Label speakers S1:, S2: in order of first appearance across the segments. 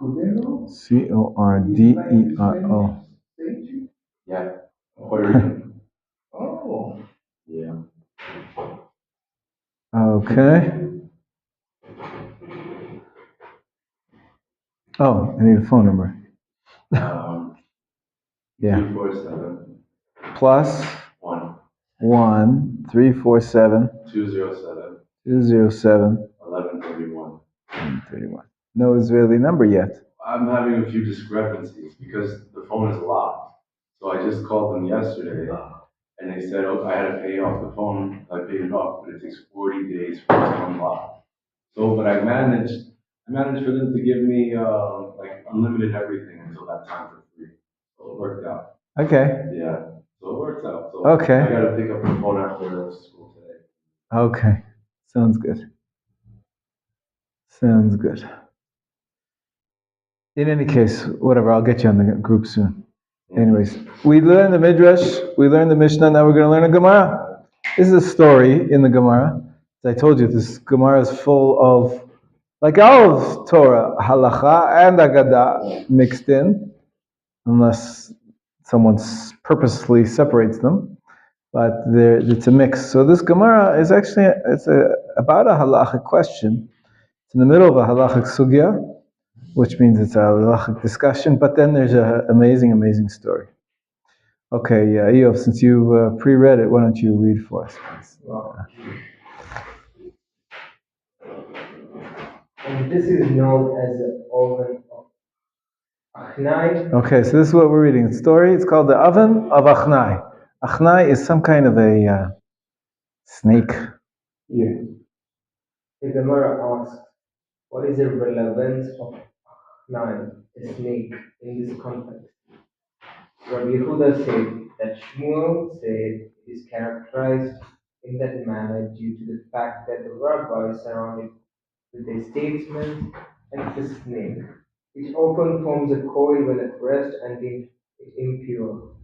S1: Cordero.
S2: Yeah. Puerto Rican.
S1: Oh.
S2: Yeah.
S1: Okay. Oh, I need a phone number. Yeah.
S2: 347.
S1: Plus 1 347
S2: 207
S1: 207
S2: 1131.
S1: 1131. No Israeli number yet.
S2: I'm having a few discrepancies because the phone is locked. So I just called them yesterday and they said, oh, I had to pay off the phone. I paid it off, but it takes 40 days for it to unlock. So, but I managed for them to give me like unlimited everything until that time for free. So it worked out.
S1: Okay.
S2: Yeah. So it works out. So
S1: okay.
S2: I gotta pick up the phone after school today.
S1: Okay. Sounds good. Sounds good. In any case, whatever, I'll get you on the group soon. Anyways, we learned the Midrash, we learned the Mishnah, now we're going to learn a Gemara. This is a story in the Gemara. As I told you, this Gemara is full of, like all of Torah, halacha and agadah mixed in, unless someone purposely separates them. But it's a mix. So this Gemara is actually about a halachic question. It's in the middle of a halachic sugya, which means it's a halachic discussion, but then there's an amazing, amazing story. Okay, Eov, since you pre-read it, why don't you read for us, please?
S3: And this is known as the oven of Achnai.
S1: Okay, so this is what we're reading. The story, it's called the oven of Achnai. Achnai is some kind of a snake.
S3: Yeah. The Gemara asks, what is the relevance of Achnai, a snake, in this context? Rabbi Yehuda said that Shmuel said it is characterized in that manner due to the fact that the rabbi is surrounded with a statesman and the snake, which often forms a coil when at rest and deemed impure.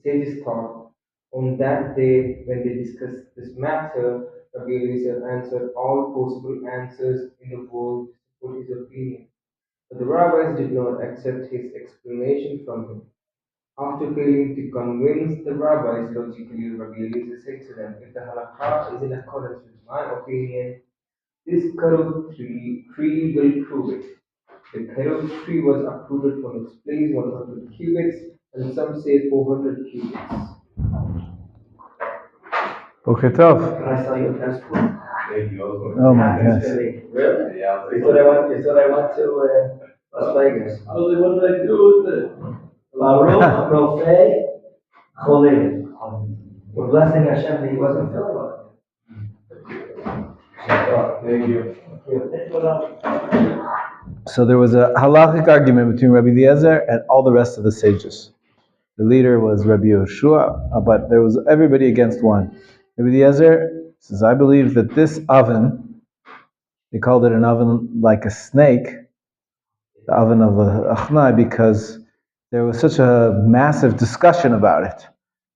S3: Sages thought on that day when they discussed this matter, Rabbi Eliezer answered all possible answers in the world to support his opinion. But the rabbis did not accept his explanation from him. After failing to convince the rabbis logically, Rabbi Eliezer said to them, if the halakha is in accordance with my opinion, this karut tree will prove it. The karut tree was uprooted from its place 100 cubits, and some say 400 cubits.
S1: Okay, tough.
S3: Can I sell you a passport?
S1: Oh my gosh.
S3: Really? Yeah. You thought I went to Las Vegas. I was like, what did I do with it? La Rofe Cholim. We're blessing Hashem that he wasn't feeling well.
S2: Thank you.
S1: So there was a halachic argument between Rabbi Eliezer and all the rest of the sages. The leader was Rabbi Yehoshua, but there was everybody against one. Rabbi Eliezer says, I believe that this oven, they called it an oven like a snake, the oven of Achnai, because there was such a massive discussion about it.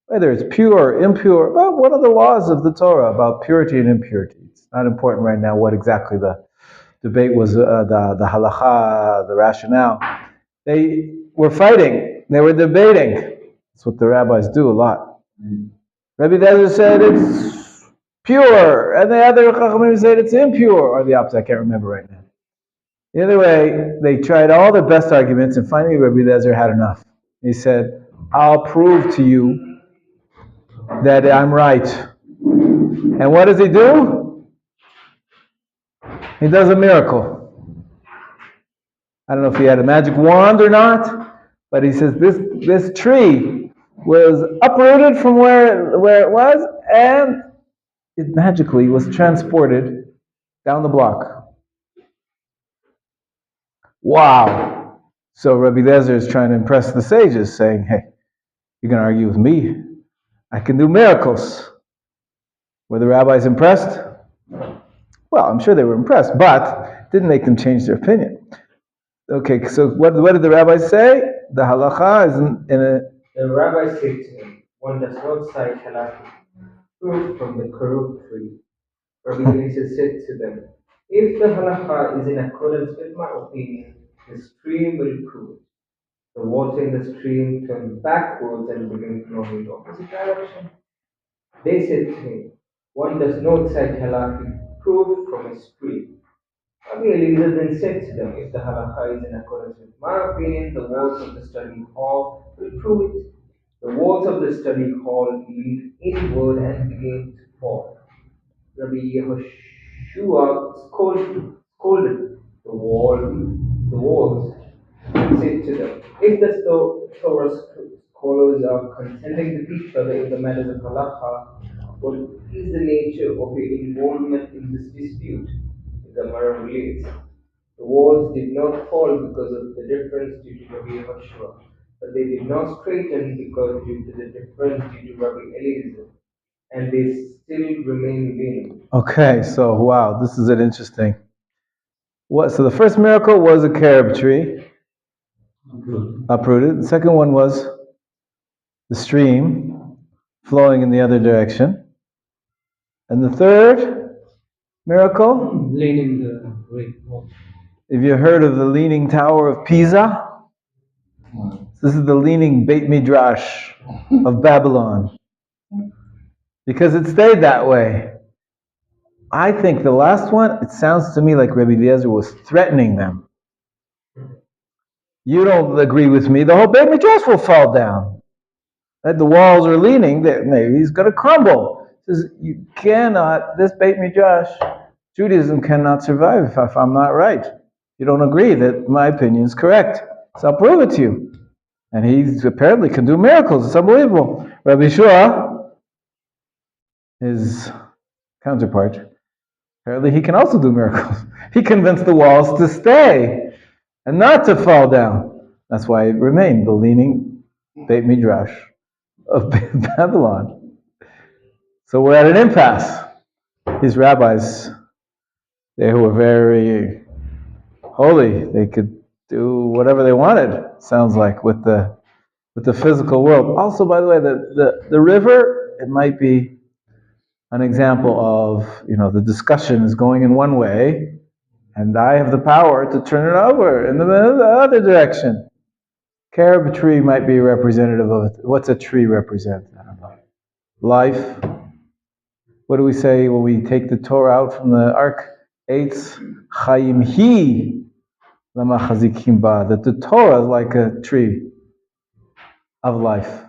S1: Whether it's pure or impure, well, what are the laws of the Torah about purity and impurity? It's not important right now what exactly the debate was, the halacha, the rationale. They were fighting, they were debating. That's what the rabbis do a lot. Rabbi Eliezer said it's pure, and the other Chachamim said it's impure, or the opposite, I can't remember right now. Either way, they tried all their best arguments, and finally Rabbi Eliezer had enough. He said, I'll prove to you that I'm right. And what does he do? He does a miracle. I don't know if he had a magic wand or not, but he says this tree was uprooted from where it was, and it magically was transported down the block. Wow. So Rabbi Eliezer is trying to impress the sages, saying, hey, you're going to argue with me? I can do miracles. Were the rabbis impressed? Well, I'm sure they were impressed, but didn't make them change their opinion. Okay, so what did the rabbis say? The halacha is in a...
S3: The rabbis said to him, one does not cite halakhic proof from the karut tree. Rabbi Eliezer said to them, if the halakha is in accordance with my opinion, The stream will prove it. The water in the stream turned backwards and began flowing in the opposite direction. They said to him, one does not cite halakhic proof from a stream. Rabbi Eliezer then said to them, if the halakha is in accordance with my opinion, the walls of the study hall will prove it. The walls of the study hall lead inward and begin to fall. Rabbi Yehoshua scolded the walls, and said to them, if the Torah scholars are contending with each other in the matters of halakha, what is the nature of your involvement in this dispute? The Gemara relates. The walls did not fall because of the difference due to Rabbi Yehoshua, but they did not straighten because due to the difference due to Rabbi Eliezer, and they still remain leaning.
S1: Okay, so wow, this is an interesting. So the first miracle was a carob tree, uprooted. The second one was the stream flowing in the other direction. And the third miracle,
S3: Leaning the great wall.
S1: have you heard of the Leaning Tower of Pisa? This is the Leaning Beit Midrash of Babylon. Because it stayed that way. I think the last one, it sounds to me like Rabbi Eliezer was threatening them. You don't agree with me, the whole Beit Midrash will fall down. The walls are leaning, maybe he's going to crumble. He says, you cannot, this Beit Midrash, Judaism cannot survive if I'm not right. You don't agree that my opinion is correct. So I'll prove it to you. And he apparently can do miracles. It's unbelievable. Rabbi Shua, his counterpart, apparently he can also do miracles. He convinced the walls to stay and not to fall down. That's why it remained the leaning Beit Midrash of Babylon. So we're at an impasse. These rabbis, they were very holy. They could do whatever they wanted, sounds like, with the physical world. Also, by the way, the river, it might be an example of, the discussion is going in one way, and I have the power to turn it over in the other direction. Carob tree might be representative of it. What's a tree represent? I don't know. Life. What do we say when we take the Torah out from the ark? Eitz Chaim Hi Lama Chazikim Ba. That the Torah is like a tree of life.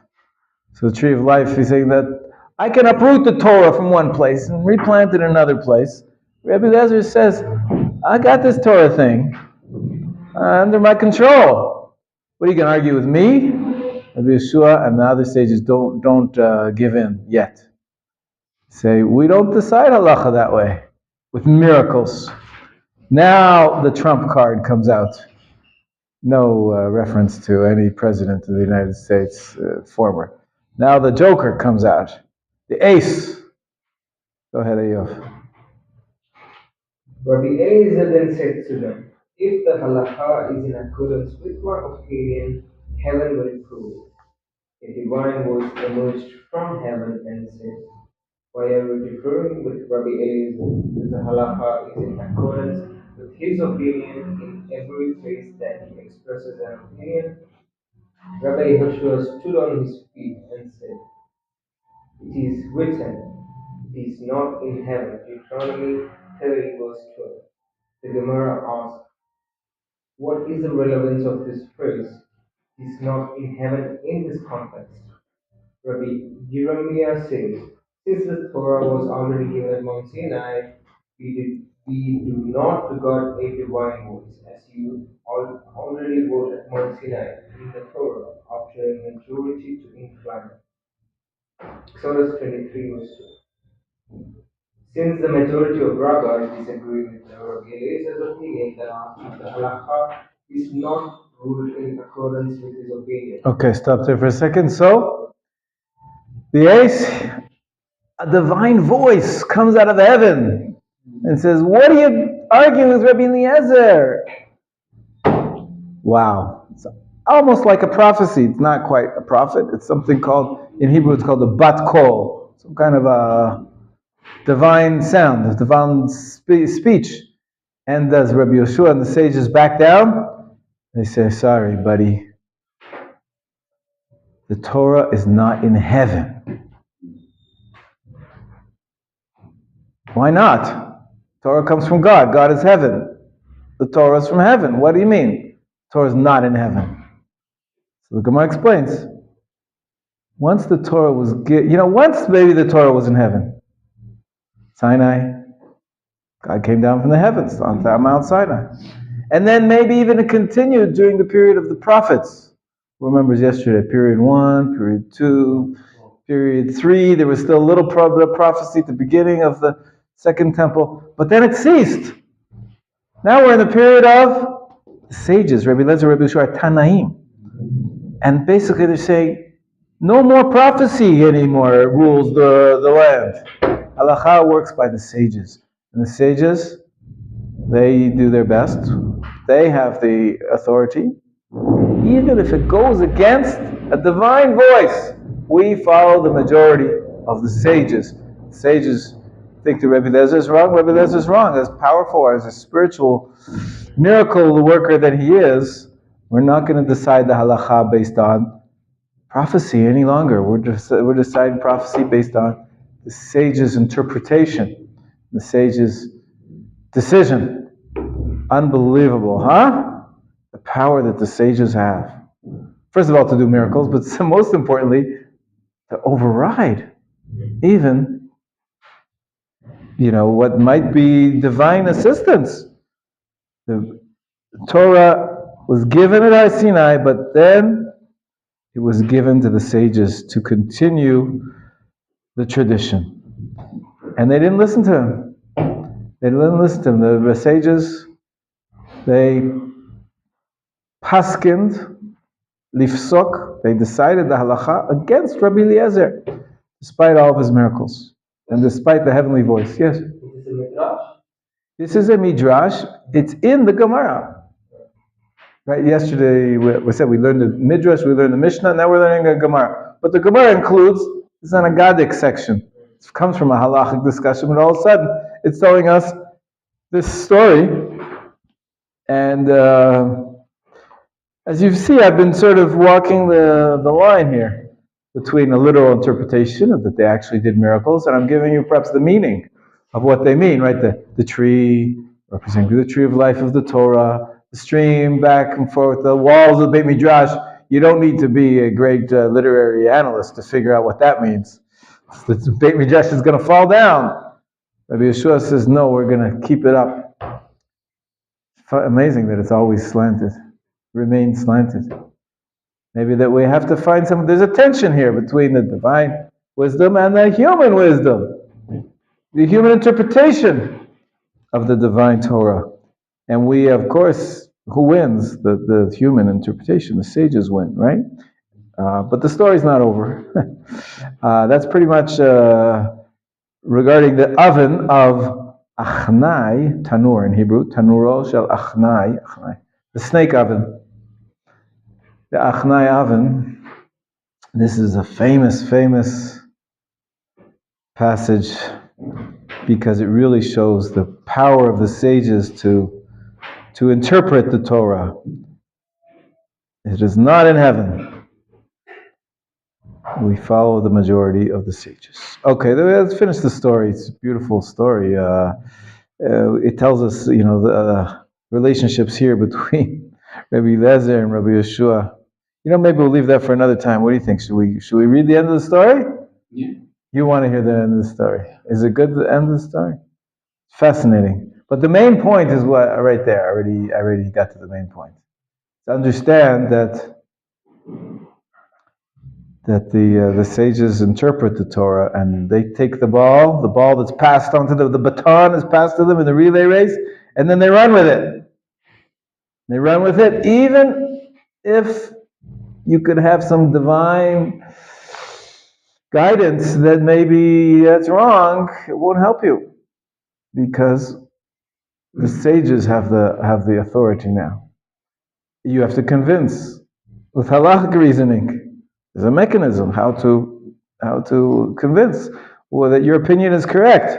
S1: So the tree of life, he's saying that I can uproot the Torah from one place and replant it in another place. Rabbi Eliezer says, I got this Torah thing under my control. What are you going to argue with me? Rabbi Yeshua and the other sages don't give in yet. Say, we don't decide halacha that way, with miracles. Now the trump card comes out. No reference to any president of the United States, former. Now the joker comes out. The ace. Go ahead, Ayov.
S3: Rabbi Eliezer then said to them, if the halakha is in accordance with my opinion, heaven will prove it. A divine voice emerged from heaven and said, why are you differing with Rabbi Eliezer? The halakha is in accordance with his opinion in every place that he expresses an opinion. Rabbi Yehoshua stood on his feet and said, it is written, it is not in heaven. Deuteronomy 30 verse 12. The Gemara asks, what is the relevance of this phrase? It is not in heaven in this context. Rabbi Jeremiah says, since the Torah was already given at Mount Sinai, we do not regard a divine voice, as you already wrote at Mount Sinai in the Torah, after a majority to incline. Exodus 23 verse 2. Since the majority of rabbis disagree with the Rabbi Eliezer's opinion that the halakha is not ruled in accordance with his opinion.
S1: Okay, stop there for a second. So, the ace, a divine voice comes out of heaven and says, what are you arguing with Rabbi Eliezer? Wow. It's almost like a prophecy. It's not quite a prophet. It's something called, in Hebrew it's called a bat kol, some kind of a divine sound, a divine speech. And does Rabbi Yeshua and the sages back down? They say, sorry, buddy, the Torah is not in heaven. Why not? Torah comes from God. God is heaven. The Torah is from heaven. What do you mean? Torah is not in heaven. So the Gemara explains. Once the Torah was once maybe the Torah was in heaven. Sinai, God came down from the heavens on Mount Sinai. And then maybe even it continued during the period of the prophets. Who remembers yesterday? Period 1, period 2, period 3. There was still a little prophecy at the beginning of the Second Temple. But then it ceased. Now we're in the period of the sages, Rabbi Lezer, Rabbi Yeshua, Tanaim. And basically they're saying, no more prophecy anymore rules the land. Halakha works by the sages. And the sages, they do their best. They have the authority. Even if it goes against a divine voice, we follow the majority of the sages. The sages think that Rabbi Lezer is wrong. Rabbi Lezer is wrong. As powerful, as a spiritual miracle worker that he is, we're not going to decide the halakha based on prophecy any longer. We're deciding prophecy based on the sage's interpretation, the sage's decision. Unbelievable, huh? The power that the sages have. First of all, to do miracles, but most importantly, to override even, what might be divine assistance. The Torah was given at Har Sinai, but then it was given to the sages to continue the tradition. And they didn't listen to him. They didn't listen to him. The sages, they paskined, lifsok, they decided the halacha against Rabbi Eliezer, despite all of his miracles, and despite the heavenly voice. Yes? This is a midrash. It's in the Gemara. Right? Yesterday we said we learned the midrash, we learned the Mishnah, now we're learning the Gemara. But the Gemara includes, it's an Agadic section. It comes from a halachic discussion, but all of a sudden it's telling us this story. And as you see, I've been sort of walking the line here between a literal interpretation of that they actually did miracles, and I'm giving you perhaps the meaning of what they mean, right? The tree, representing the tree of life of the Torah, the stream back and forth, the walls of the Beit Midrash. You don't need to be a great literary analyst to figure out what that means. The Beit Midrash is going to fall down. Rabbi Yeshua says, no, we're going to keep it up. Amazing that it's always slanted, remains slanted. Maybe that we have to find there's a tension here between the divine wisdom and the human wisdom, the human interpretation of the divine Torah. And we, of course, who wins? The human interpretation. The sages win, right? But the story's not over. That's pretty much regarding the oven of Achnai, tanur in Hebrew, tanuro shel Achnai, the snake oven. The Achnai oven, this is a famous passage because it really shows the power of the sages to interpret the Torah. It is not in heaven. We follow the majority of the sages. Okay, let's finish the story. It's a beautiful story. It tells us, the relationships here between Rabbi Eliezer and Rabbi Yeshua. Maybe we'll leave that for another time. What do you think? Should we read the end of the story?
S2: Yeah.
S1: You want to hear the end of the story. Is it good, the end of the story? Fascinating. But the main point is what right there. I already got to the main point. To understand that the sages interpret the Torah and they take the ball that's passed on to the baton is passed to them in the relay race, and then they run with it. They run with it even if you could have some divine guidance that maybe that's wrong, it won't help you. Because the sages have the authority now. You have to convince with halachic reasoning. There's a mechanism how to convince that your opinion is correct.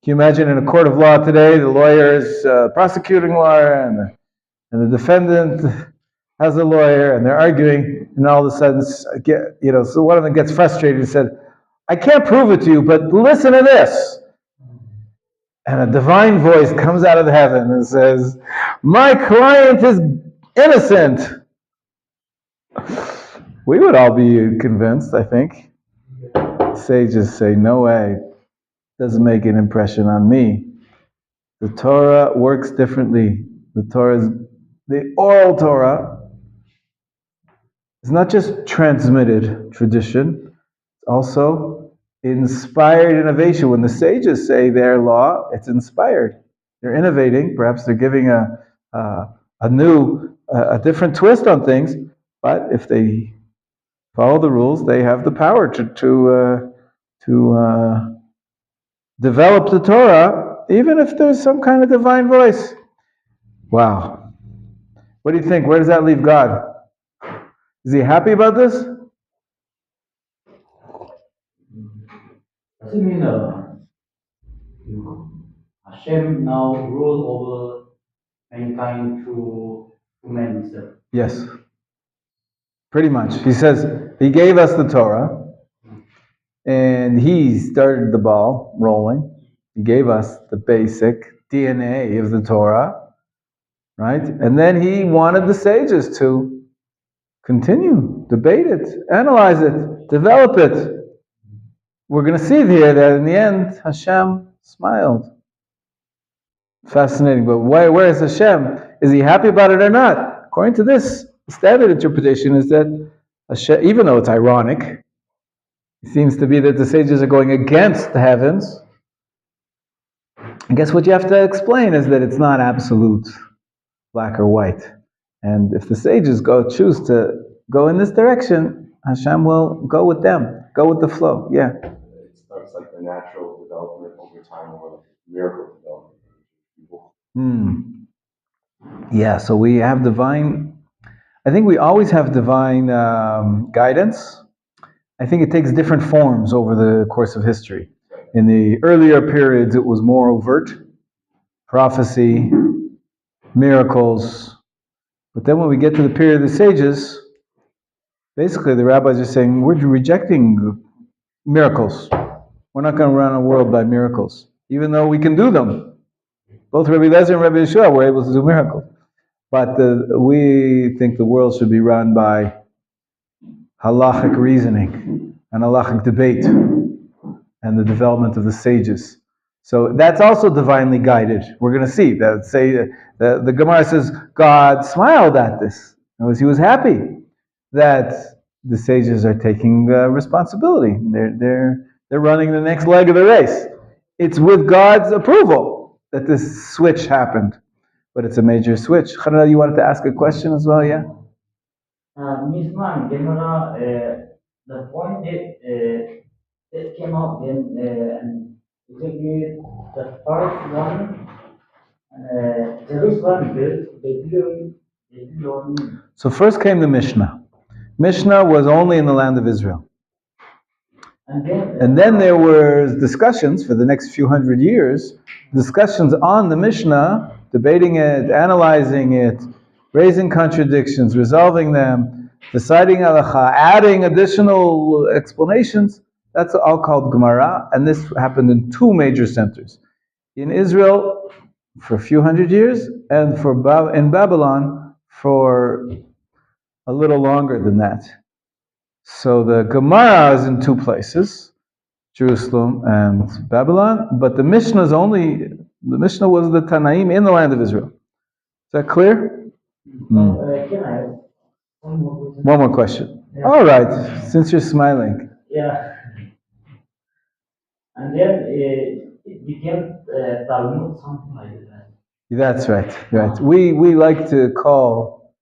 S1: Can you imagine in a court of law today, the lawyer is prosecuting lawyer and and the defendant has a lawyer, and they're arguing, and all of a sudden, so one of them gets frustrated and said, I can't prove it to you, but listen to this. And a divine voice comes out of heaven and says, my client is innocent. We would all be convinced, I think. Sages say, no way. Doesn't make an impression on me. The Torah works differently. The oral Torah is not just transmitted tradition, it's also inspired innovation. When the sages say their law, it's inspired. They're innovating. Perhaps they're giving a different twist on things. But if they follow the rules, they have the power to develop the Torah, even if there's some kind of divine voice. Wow. What do you think? Where does that leave God? Is he happy about this?
S4: Does it mean Hashem now rule over mankind through human himself?
S1: Yes. Pretty much. He says, he gave us the Torah, and he started the ball rolling. He gave us the basic DNA of the Torah, right? And then he wanted the sages to continue, debate it, analyze it, develop it. We're going to see here that in the end, Hashem smiled. Fascinating, but where is Hashem? Is he happy about it or not? According to this, the standard interpretation is that Hashem, even though it's ironic, it seems to be that the sages are going against the heavens. I guess what you have to explain is that it's not absolute black or white. And if the sages choose to go in this direction, Hashem will go with them, go with the flow. Yeah.
S2: It starts like the natural development over time, or like miracle development for people.
S1: Yeah, so we have divine, I think we always have divine guidance. I think it takes different forms over the course of history. In the earlier periods, it was more overt, prophecy, miracles. But then when we get to the period of the sages, basically the rabbis are saying, we're rejecting miracles. We're not going to run a world by miracles, even though we can do them. Both Rabbi Lezer and Rabbi Yeshua were able to do miracles. But we think the world should be run by halachic reasoning and halachic debate and the development of the sages. So that's also divinely guided. We're going to see that. The Gemara says God smiled at this. He was happy that the sages are taking responsibility. They're running the next leg of the race. It's with God's approval that this switch happened. But it's a major switch. Khanna, you wanted to ask a question as well, yeah?
S4: Misman, the point that came out in and exactly the first one, Jerusalem built.
S1: So first came the Mishnah. Mishnah was only in the land of Israel. And then there were discussions for the next few hundred years, discussions on the Mishnah, debating it, analyzing it, raising contradictions, resolving them, deciding halacha, adding additional explanations. That's all called Gemara, and this happened in two major centers. In Israel for a few hundred years, and in Babylon for a little longer than that. So the Gemara is in two places, Jerusalem and Babylon, but the Mishnah was the Tanaim in the land of Israel. Is that clear?
S4: Can I ask one more question?
S1: One more question.
S4: Yeah.
S1: All right, since you're smiling.
S4: Yeah. And then it became Talmud, something like that.
S1: That's right. Right. We like to call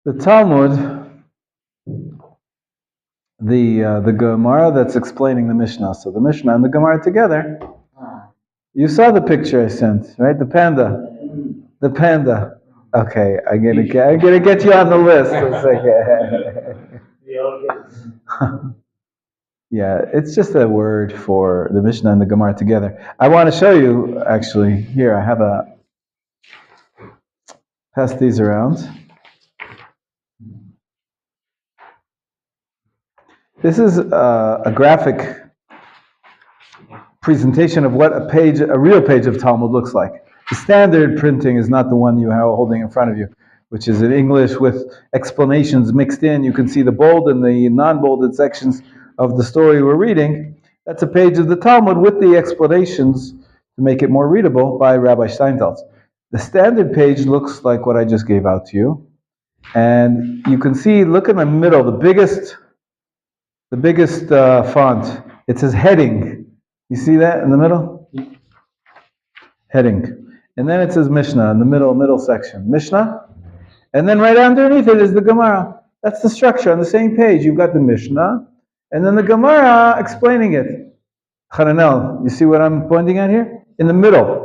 S1: the Talmud the Gemara that's explaining the Mishnah. So the Mishnah and the Gemara together. You saw the picture I sent, right? The panda. The panda. Okay, I'm gonna get you on the list.
S4: We all get.
S1: Yeah, it's just a word for the Mishnah and the Gemara together. I want to show you, actually, here, I have Pass these around. This is a graphic presentation of what a real page of Talmud looks like. The standard printing is not the one you are holding in front of you, which is in English with explanations mixed in. You can see the bold and the non-bolded sections of the story we're reading. That's a page of the Talmud with the explanations to make it more readable by Rabbi Steinsaltz. The standard page looks like what I just gave out to you. And you can see, look in the middle, the biggest font. It says heading. You see that in the middle? Heading. And then it says Mishnah in the middle section. Mishnah. And then right underneath it is the Gemara. That's the structure. On the same page, you've got the Mishnah, and then the Gemara explaining it. Hananel, you see what I'm pointing at here? In the middle.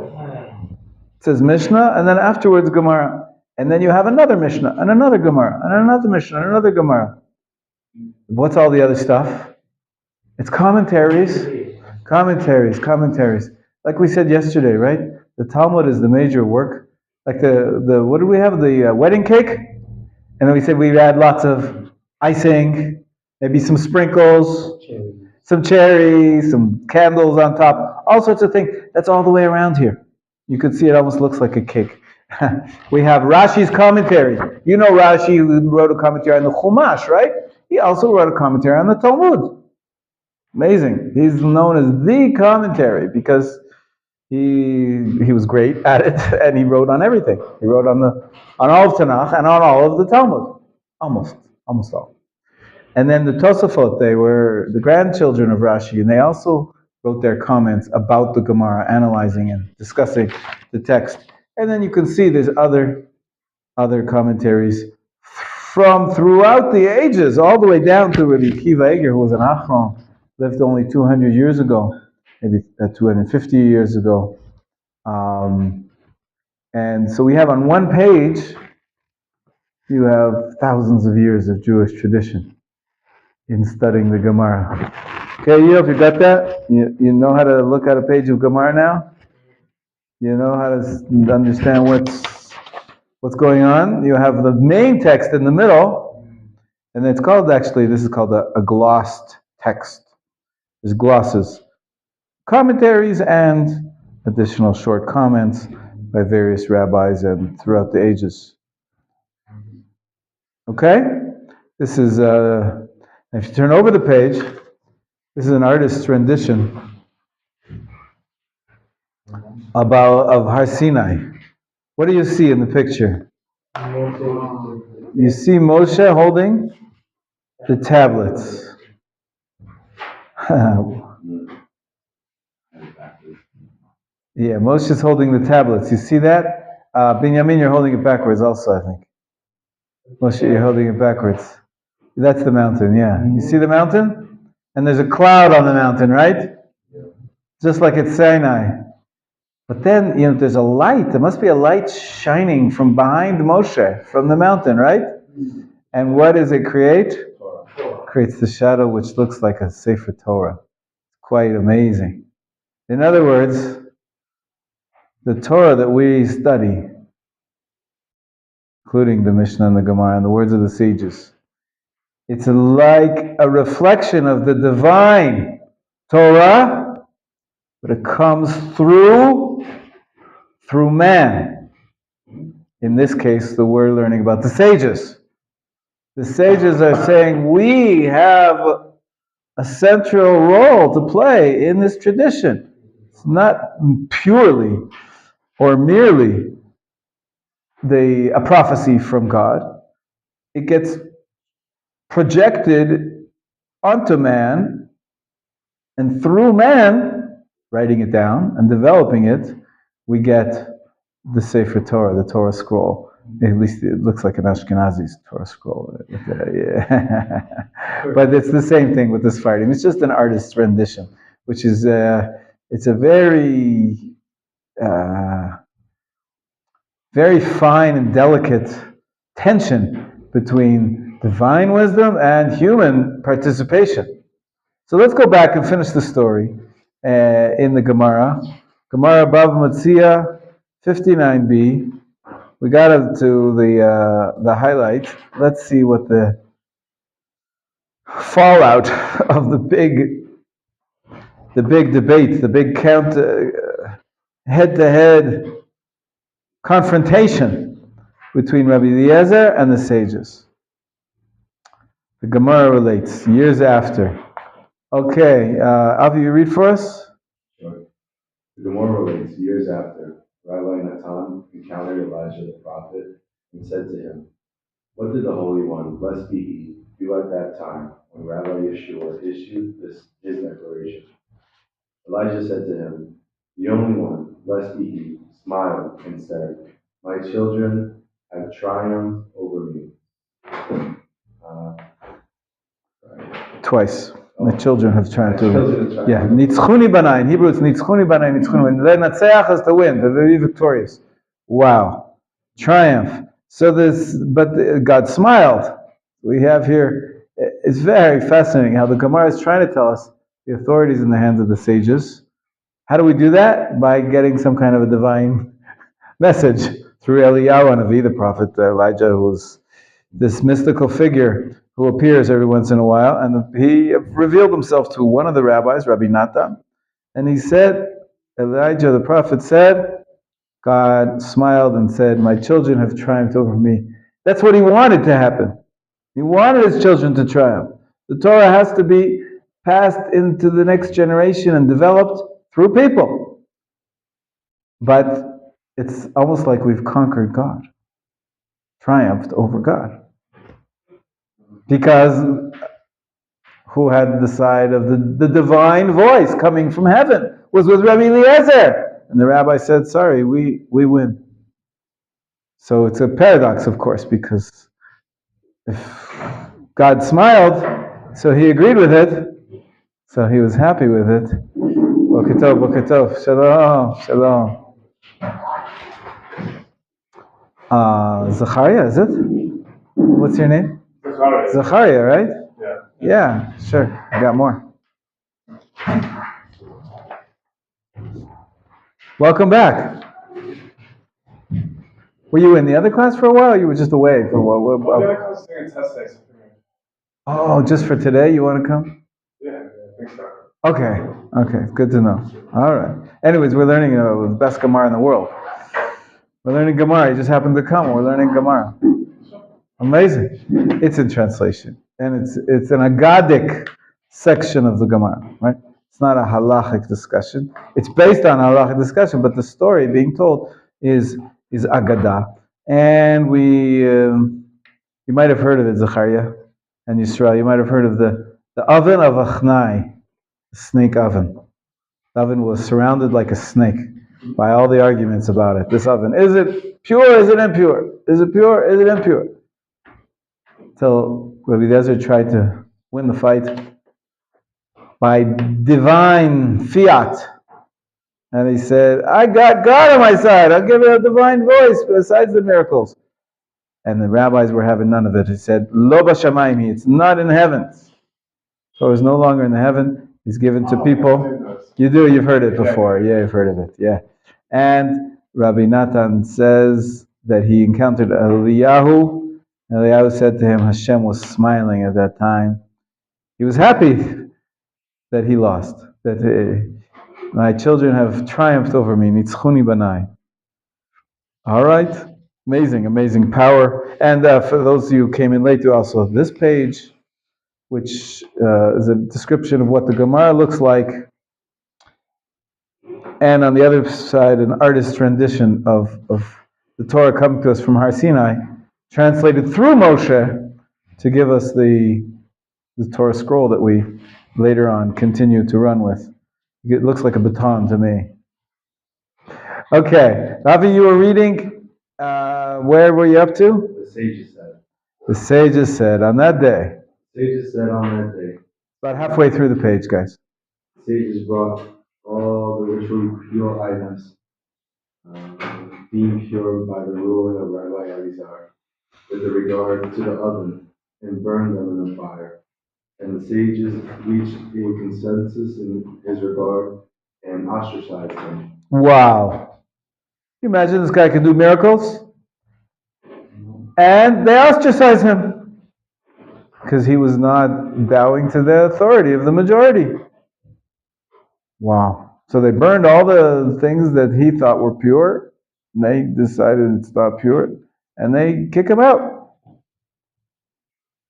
S1: It says Mishnah, and then afterwards Gemara. And then you have another Mishnah, and another Gemara, and another Mishnah, and another Gemara. What's all the other stuff? It's commentaries. Commentaries. Like we said yesterday, right? The Talmud is the major work. Like the what do we have? The wedding cake? And then we said we add lots of icing, maybe some sprinkles, some cherries, some candles on top, all sorts of things. That's all the way around here. You can see it almost looks like a cake. We have Rashi's commentary. You know Rashi, who wrote a commentary on the Chumash, right? He also wrote a commentary on the Talmud. Amazing. He's known as the commentary because he was great at it, and he wrote on everything. He wrote on all of Tanakh and on all of the Talmud, almost all. And then the Tosafot, they were the grandchildren of Rashi, and they also wrote their comments about the Gemara, analyzing and discussing the text. And then you can see there's other commentaries from throughout the ages, all the way down to Rabbi Akiva Eger, who was an Achron, lived only 200 years ago, maybe 250 years ago. And so we have on one page, you have thousands of years of Jewish tradition in studying the Gemara. Okay, if you got that? You know how to look at a page of Gemara now? You know how to understand what's going on? You have the main text in the middle, and it's called, actually, this is called a glossed text. There's glosses, commentaries, and additional short comments by various rabbis and throughout the ages. Okay? This is, if you turn over the page, this is an artist's rendition of Har Sinai. What do you see in the picture? You see Moshe holding the tablets. Yeah, Moshe's holding the tablets. You see that? Binyamin, you're holding it backwards also, I think. Moshe, you're holding it backwards. That's the mountain, yeah. You see the mountain? And there's a cloud on the mountain, right? Just like at Sinai. But then, there's a light. There must be a light shining from behind Moshe, from the mountain, right? And what does it create? Torah. Creates the shadow which looks like a Sefer Torah. Quite amazing. In other words, the Torah that we study, including the Mishnah and the Gemara and the words of the sages, it's like a reflection of the divine Torah, but it comes through man. In this case, we're learning about the sages. The sages are saying we have a central role to play in this tradition. It's not purely or merely a prophecy from God. It gets projected onto man, and through man, writing it down and developing it, we get the Sefer Torah, the Torah scroll. At least it looks like an Ashkenazi's Torah scroll. Yeah. But it's the same thing with the Sephardim. It's just an artist's rendition, which is, it's a very, very fine and delicate tension between divine wisdom and human participation. So let's go back and finish the story in the Gemara. Gemara Bava Metzia 59b. we got up to the highlight. Let's see what the fallout of the big debate, the big head-to-head confrontation between Rabbi Eliezer and the sages. The Gemara relates years after. Okay, Avi, you read for us?
S2: Sure. The Gemara relates years after Rabbi Natan encountered Elijah the prophet and said to him, "What did the Holy One, blessed be he, do at that time when Rabbi Yeshua issued his declaration?" Elijah said to him, "The only one, blessed be he, smiled and said, 'My children have triumphed over me.'"
S1: Twice. My children have tried to. Yeah, nitzchuni banai. In Hebrew, it's nitzchuni banai, nitzchuni. When lenatzeach is to win, to be victorious. Wow, triumph. So but God smiled. We have here. It's very fascinating how the Gemara is trying to tell us the authority is in the hands of the sages. How do we do that? By getting some kind of a divine message through Eliyahu Navi, the prophet Elijah, who's this mystical figure who appears every once in a while, and he revealed himself to one of the rabbis, Rabbi Natan, and he said, Elijah the prophet said, God smiled and said, "My children have triumphed over me." That's what he wanted to happen. He wanted his children to triumph. The Torah has to be passed into the next generation and developed through people. But it's almost like we've conquered God, triumphed over God. Because who had the side of the divine voice coming from heaven was with Rabbi Eliezer. And the rabbi said, sorry, we win. So it's a paradox, of course, because if God smiled, so he agreed with it, so he was happy with it. Boker tov, boker tov, shalom, shalom. Zachariah, is it? What's your name? Zachariah, right? Yeah, sure. I got more. Welcome back. Were you in the other class for a while, or you were just away for a while?
S5: The other class is doing a test day.
S1: Oh, just for today? You want to come?
S5: Yeah, I think so.
S1: Okay, good to know. All right. Anyways, we're learning the best Gemara in the world. We're learning Gemara. You just happened to come. We're learning Gemara. Amazing. It's in translation. And it's an Agadic section of the Gemara, right? It's not a halachic discussion. It's based on a halachic discussion, but the story being told is Agadah. And you might have heard of it, Zachariah and Yisrael. You might have heard of the oven of Achnai, the snake oven. The oven was surrounded like a snake by all the arguments about it. This oven, is it pure? Is it impure? Is it pure? Is it impure? Till Rabbi Eliezer tried to win the fight by divine fiat. And he said, I got God on my side. I'll give you a divine voice besides the miracles. And the rabbis were having none of it. He said, Lo b'shamayim, it's not in heaven. So it's no longer in the heaven. It's given to people. You've heard it before. Yeah, you've heard of it. Yeah. And Rabbi Natan says that he encountered Eliyahu. Eliyahu said to him, Hashem was smiling at that time. He was happy that he lost. That my children have triumphed over me. Nitzchuni banai. All right. Amazing power. And for those of you who came in late, you also have this page, which is a description of what the Gemara looks like. And on the other side, an artist's rendition of the Torah coming to us from Har Sinai, translated through Moshe to give us the Torah scroll that we later on continue to run with. It looks like a baton to me. Okay, Ravi, you were reading, where were you up to?
S2: The sages said.
S1: The sages said, on that day.
S2: Sages said on that day.
S1: About halfway through the page, guys.
S2: Sages brought all the ritually pure items, being pure by the ruling of Rabbi Eliezer, with regard to the oven, and burned them in the fire. And the sages reached a consensus in his regard and ostracized him.
S1: Wow. Can you imagine this guy can do miracles? And they ostracized him because he was not bowing to the authority of the majority. Wow. So they burned all the things that he thought were pure. And they decided it's not pure. And they kick him out.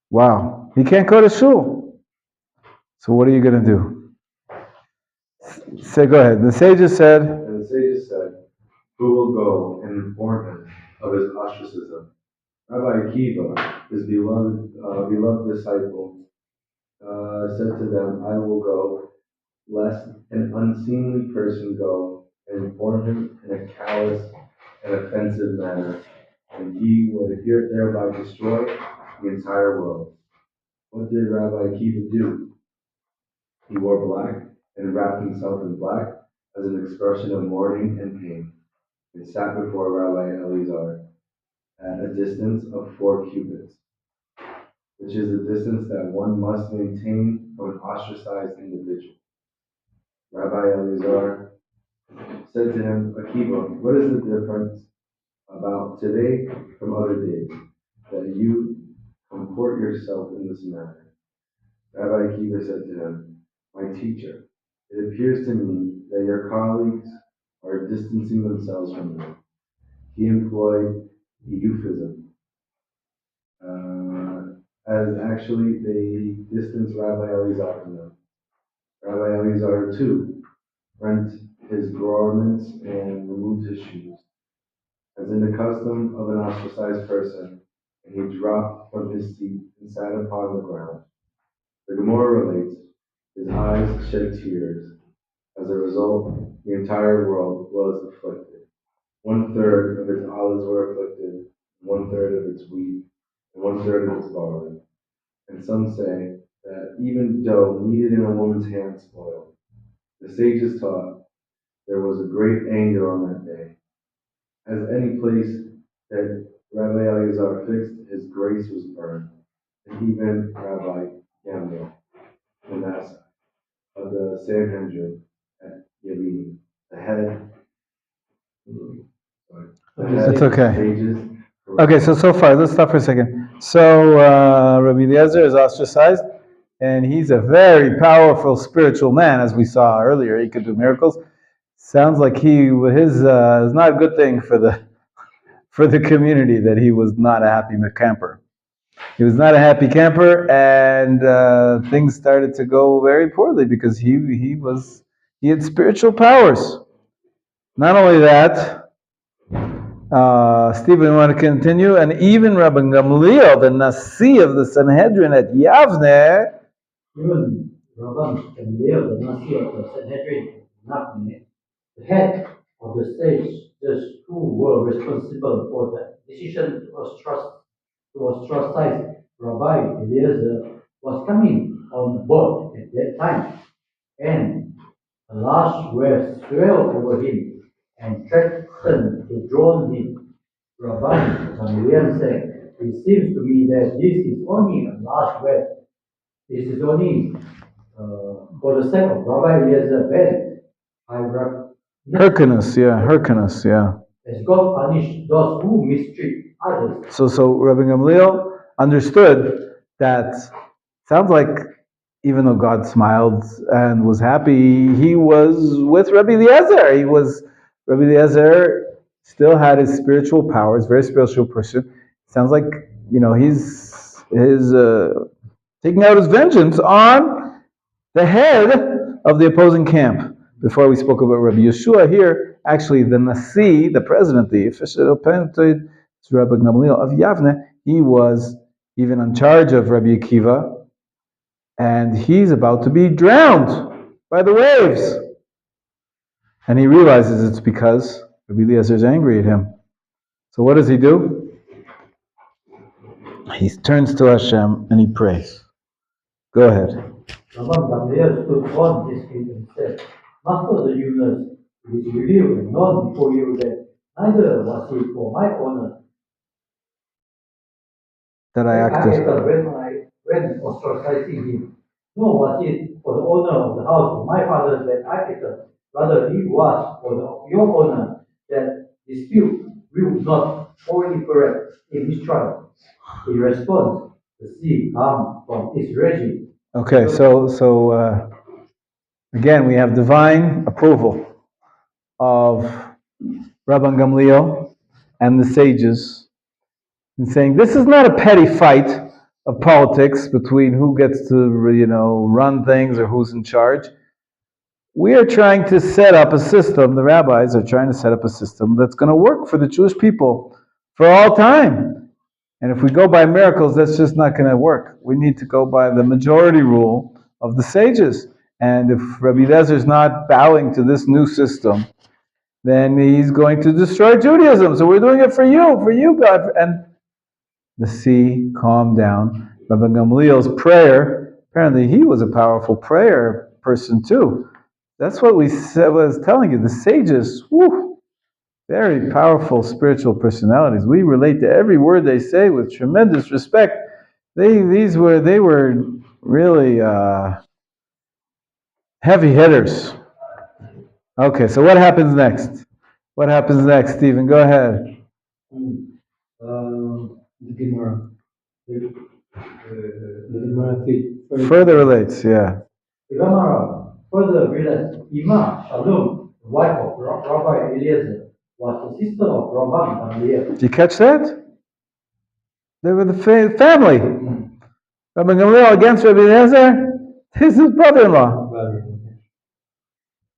S1: Wow. He can't go to shul. So what are you going to do? Say, go ahead. The sages said,
S2: And the sages said, who will go and inform him of his ostracism? Rabbi Akiva, his beloved disciple, said to them, I will go, lest an unseemly person go and inform him in a callous and offensive manner, and he would thereby destroy the entire world. What did Rabbi Akiva do? He wore black and wrapped himself in black as an expression of mourning and pain, and sat before Rabbi Elazar at a distance of 4 cubits, which is the distance that one must maintain from an ostracized individual. Rabbi Elazar said to him, Akiva, what is the difference about today from other days, that you comport yourself in this manner? Rabbi Akiva said to him, my teacher, it appears to me that your colleagues are distancing themselves from you. He employed a euphemism, as actually they distanced Rabbi Elazar from them. Rabbi Elazar, too, rent his garments and removed his shoes, as in the custom of an ostracized person, and he dropped from his seat and sat upon the ground. The Gemara relates, his eyes shed tears. As a result, the entire world was afflicted. 1/3 of its olives were afflicted, 1/3 of its wheat, and 1/3 of its barley. And some say that even dough kneaded in a woman's hand spoiled. The sages taught there was a great anger on that day. As any place that Rabbi Elazar fixed, his grace was burned. And even Rabbi Menachem of the Sanhedrin at Yavin, the head
S1: it's okay. Okay, so far, let's stop for a second. So, Rabbi Eliezer is ostracized, and he's a very powerful spiritual man, as we saw earlier. He could do miracles. Sounds like his is not a good thing for the community that he was not a happy camper. He was not a happy camper, and things started to go very poorly because he had spiritual powers. Not only that. Stephen, you want to continue? And even Rabbi Gamliel, the Nasi of the Sanhedrin at Yavne,
S4: Even Rabbi Gamliel, the Nasi of the Sanhedrin, the head of the sages who were responsible for the decision to ostracize Rabbi Eliezer, was coming on board at that time, and a large wave swelled over him and threatened to drown him. Rabbi Gamliel said, it seems to me that this is only a large wave. This is only for the sake of Rabbi Eliezer ben
S1: Hyrcanus, yeah.
S4: As God punished those who mistreat others.
S1: So Rabbi Gamliel understood that. Sounds like even though God smiled and was happy, he was with Rabbi Eliezer. Rabbi Eliezer still had his spiritual powers, very spiritual person. Sounds like he's taking out his vengeance on the head of the opposing camp. Before we spoke about Rabbi Yeshua here, actually the Nasi, the president, the official appointed Rabbi Gamliel of Yavne, he was even in charge of Rabbi Akiva, and he's about to be drowned by the waves. And he realizes it's because Rabbi Eliezer is angry at him. So what does he do? He turns to Hashem and he prays. Go ahead.
S4: Rabbi Gamliel stood on his feet and said, Master of the universe, it is revealed and known before you that neither was it for my honor
S1: that I acted
S4: when ostracizing him, nor was it for the honor of the house of my father that I acted. Rather, it was for your honor that dispute will not proliferate in his trial. In response, the sea calmed from its raging.
S1: Okay, so again, we have divine approval of Rabban Gamliel and the sages in saying this is not a petty fight of politics between who gets to run things or who's in charge. We are trying to set up a system, the rabbis are trying to set up a system that's going to work for the Jewish people for all time. And if we go by miracles, that's just not going to work. We need to go by the majority rule of the sages. And if Rabbi Eliezer is not bowing to this new system, then he's going to destroy Judaism. So we're doing it for you, God. And the sea calmed down. Rabbi Gamliel's prayer, apparently he was a powerful prayer person too. That's what was telling you. The sages, very powerful spiritual personalities. We relate to every word they say with tremendous respect. They were really heavy hitters. Okay, so what happens next? What happens next, Stephen? Go ahead.
S4: The Gemara. The Gemara
S1: Further relates, yeah.
S4: The Gemara further relates Ima Shalom, the wife of Rabbi Eliezer, was the sister of Rabban Gamliel.
S1: Did you catch that? They were the family. Rabbi Gamliel against Rabbi Eliezer, this is his brother-in-law.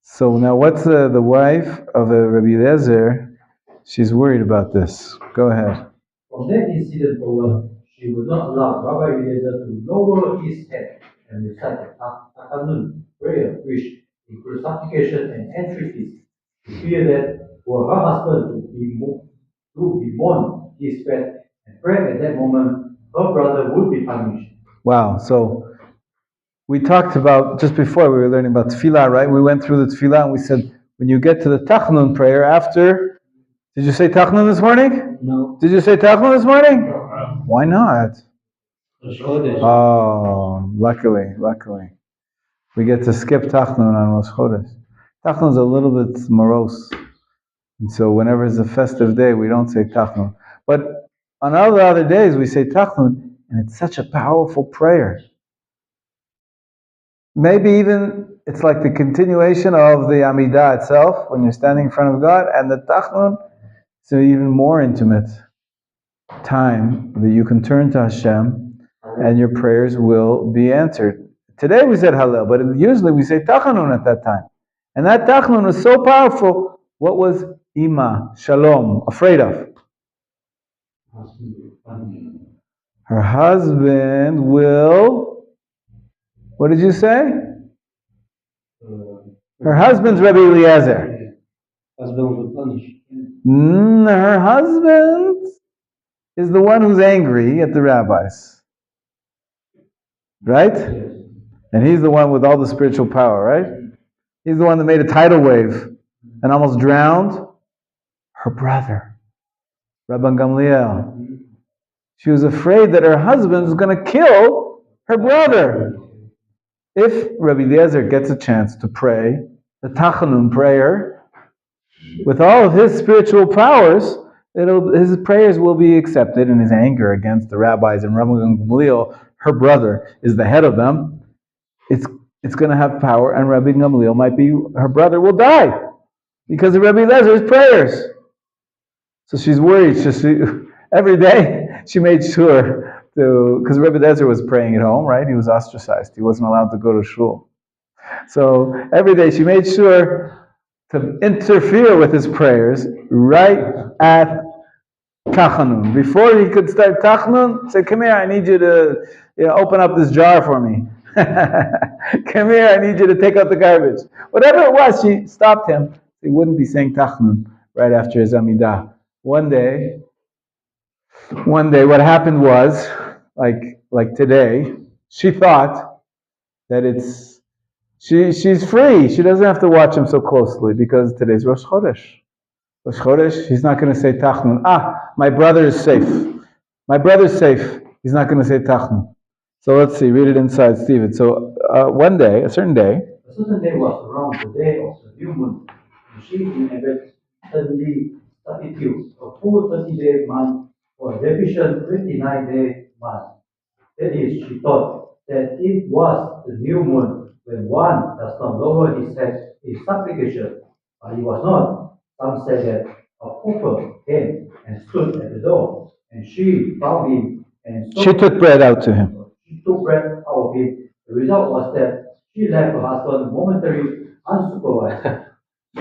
S1: So now what's the wife of Rabbi Eliezer? She's worried about this. Go ahead.
S4: From that incident over, she would not allow Rabbi Eliezer to lower his head and recite the Takanun prayer, which includes supplication and entreaties, to fear that for her husband to bemoan his fate and pray at that moment, her brother would be punished.
S1: Wow, so we talked about, just before we were learning about tefillah, right? We went through the tefillah and we said, when you get to the Tachnun prayer after, did you say Tachnun this morning?
S4: No.
S1: Did you say Tachnun this morning? Why not?
S4: Oh,
S1: luckily. We get to skip Tachnun on Rosh Chodesh. Tachnun is a little bit morose. And so whenever it's a festive day, we don't say Tachnun. But on all the other days, we say Tachnun, and it's such a powerful prayer. Maybe even it's like the continuation of the Amidah itself, when you're standing in front of God, and the Tachnun, it's an even more intimate time that you can turn to Hashem, and your prayers will be answered. Today we said Hallel, but usually we say Tachanun at that time. And that Tachanun was so powerful. What was Ima, Shalom, afraid of? Her husband will, what did you say? Her husband's Rabbi Eliezer.
S4: Husband will punish.
S1: Her husband is the one who's angry at the rabbis. Right?
S4: Yes.
S1: And he's the one with all the spiritual power, right? He's the one that made a tidal wave and almost drowned her brother, Rabban Gamliel. She was afraid that her husband was going to kill her brother. If Rabbi Eliezer gets a chance to pray the Tachanun prayer with all of his spiritual powers, his prayers will be accepted, and his anger against the rabbis and Rabban Gamliel, her brother, is the head of them. It's going to have power, and Rabbi Gamliel might be, her brother will die because of Rabbi Eliezer's prayers. So she's worried. Every day she made sure to, because Rabbi Eliezer was praying at home, right? He was ostracized. He wasn't allowed to go to shul. So every day she made sure to interfere with his prayers right at Tachanun. Before he could start Tachanun, say, come here, I need you to open up this jar for me. Come here, I need you to take out the garbage. Whatever it was, she stopped him. He wouldn't be saying Tachanun right after his Amidah. One day, what happened was, like today, she thought that she's free. She doesn't have to watch him so closely because today's Rosh Chodesh. Rosh Chodesh, he's not going to say Tachnun. My brother is safe. My brother's safe. He's not going to say Tachnun. So let's see, read it inside, Stephen. So one day, a certain day
S4: was around the day of the new moon, and she inadvertently substitute a full 30-day month for a deficient 29-day month. That is, she thought that it was the new moon when one does not lower his head in supplication, but it was not. Some said that a pauper came and stood at the door, and she found him and
S1: She took bread out to him.
S4: She took bread out of him. The result was that she left her husband momentarily unsupervised.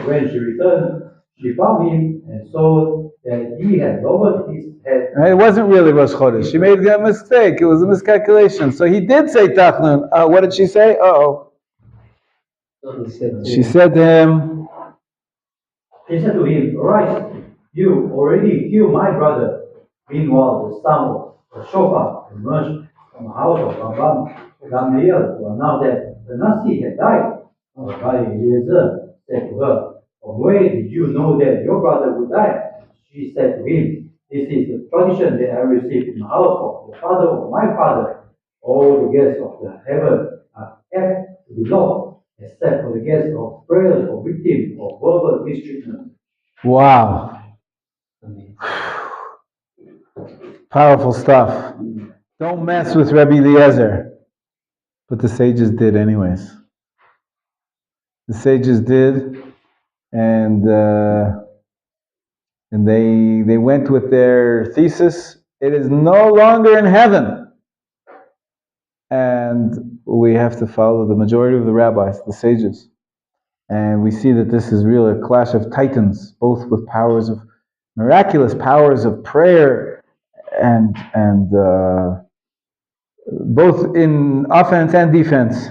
S4: When she returned, she found him and saw that he had lowered his head.
S1: It wasn't really Rosh Chodesh. She made a mistake. It was a miscalculation. So he did say Tachnun. What did she say? Uh-oh. She said to him,
S4: She said to him, "Arise, you already killed my brother." Meanwhile, the son of the shofar emerged from the house of Machon Meir to announce that the Nasi had died. Rabbi Eliezer said to her, "From where did you know that your brother would die?" She said to him, "This is the tradition that I received in the house of the father of my father. All the guests of the heaven are kept to be locked, except for the guests of prayers for victims of verbal mistreatment."
S1: wow. Powerful stuff. Don't mess with Rabbi Eliezer. But the sages did anyways. The sages did, and they went with their thesis. It is no longer in heaven. And we have to follow the majority of the rabbis, the sages. And we see that this is really a clash of titans, both with powers of miraculous powers of prayer and both in offense and defense.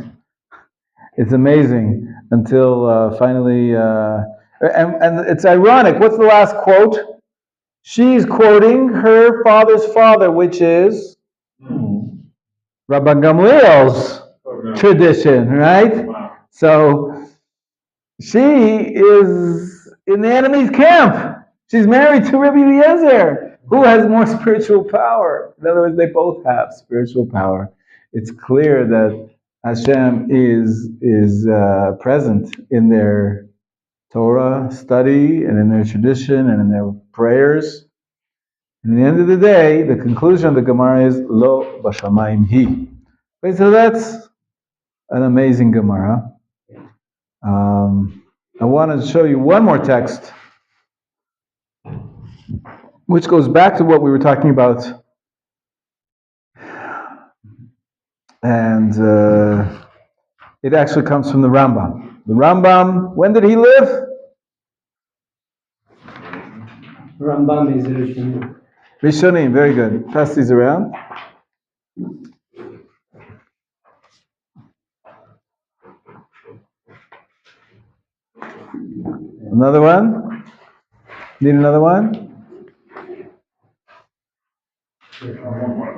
S1: It's amazing until finally, and it's ironic. What's the last quote? She's quoting her father's father, which is Rabbi Gamliel's tradition, right? So she is in the enemy's camp. She's married to Rabbi Eliezer, who has more spiritual power. In other words, they both have spiritual power. It's clear that Hashem is present in their Torah study and in their tradition and in their prayers. And at the end of the day, the conclusion of the Gemara is Lo Bashamayim Hi. Okay, so that's an amazing Gemara. I want to show you one more text, which goes back to what we were talking about. And it actually comes from the Rambam. The Rambam, when did he live?
S3: Rambam is Rishonim.
S1: Rishonim, very good. Pass these around. Another one? Need another one?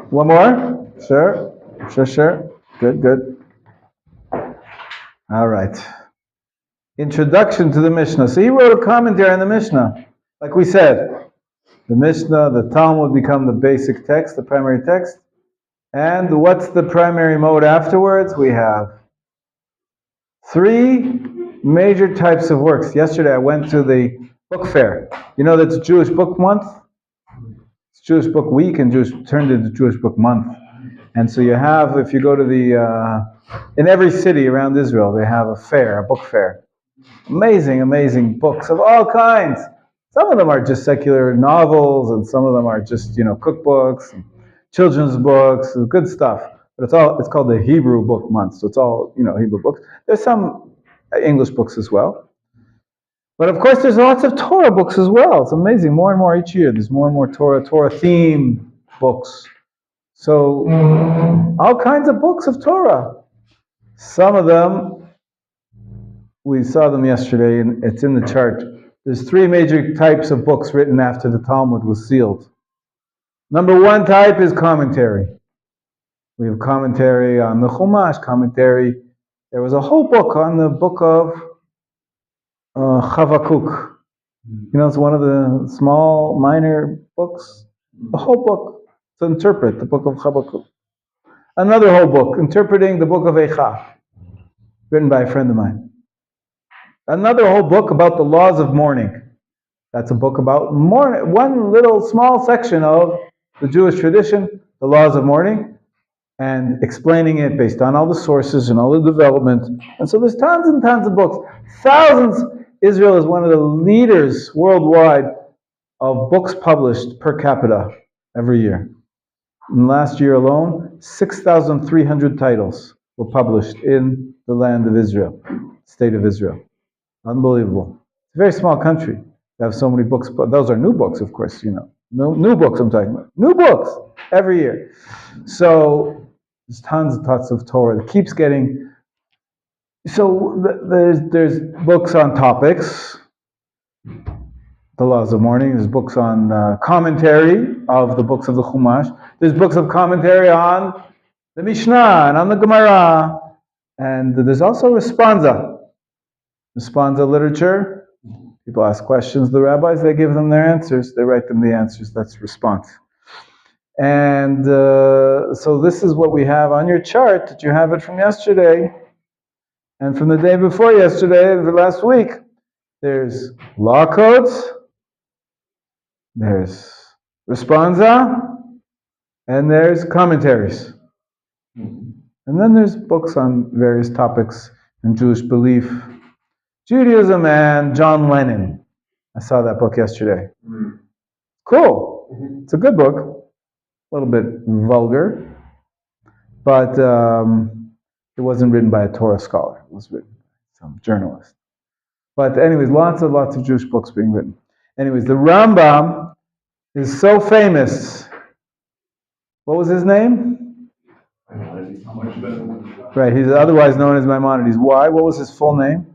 S1: One more? Sure. Sure. Good. All right. Introduction to the Mishnah. So he wrote a commentary on the Mishnah. Like we said, the Mishnah, the Talmud become the basic text, the primary text. And what's the primary mode afterwards? We have 3 major types of works. Yesterday I went to the book fair. You know that's Jewish Book Month? It's Jewish Book Week and turned into Jewish Book Month. And so you have, if you go to in every city around Israel, they have a fair, a book fair. Amazing books of all kinds. Some of them are just secular novels, and some of them are just, cookbooks, and children's books, and good stuff. But it's called the Hebrew Book Month, so it's all, Hebrew books. There's some English books as well. But of course, there's lots of Torah books as well. It's amazing. More and more each year, there's more and more Torah theme books. So, all kinds of books of Torah. Some of them, we saw them yesterday, and it's in the chart. There's 3 major types of books written after the Talmud was sealed. Number 1 type is commentary. We have commentary on the Chumash, commentary. There was a whole book on the book of Chavakuk. It's one of the small, minor books. The whole book to interpret the book of Chavakuk. Another whole book interpreting the book of Eicha, written by a friend of mine. Another whole book about the laws of mourning. That's a book about mourning, one little small section of the Jewish tradition, the laws of mourning, and explaining it based on all the sources and all the development. And so there's tons and tons of books. Thousands. Israel is one of the leaders worldwide of books published per capita every year. In last year alone, 6,300 titles were published in the land of Israel, state of Israel. Unbelievable. It's a very small country to have so many books. But those are new books, of course, you know. New books I'm talking about. New books every year. So there's tons and tons of Torah that keeps getting. So there's books on topics, the laws of mourning. There's books on commentary of the books of the Chumash. There's books of commentary on the Mishnah and on the Gemara. And there's also responsa. Responsa literature. People ask questions to the rabbis, they give them their answers. They write them the answers. That's response. And so this is what we have on your chart, that you have it from yesterday. And from the day before yesterday, and the last week, there's law codes, there's responsa, and there's commentaries. And then there's books on various topics in Jewish belief, Judaism, and John Lennon. I saw that book yesterday. Cool. It's a good book. A little bit vulgar, but it wasn't written by a Torah scholar. It was written by some journalist. But anyways, lots of Jewish books being written. Anyways, the Rambam is so famous. What was his name? Right, he's otherwise known as Maimonides. Why? What was his full name?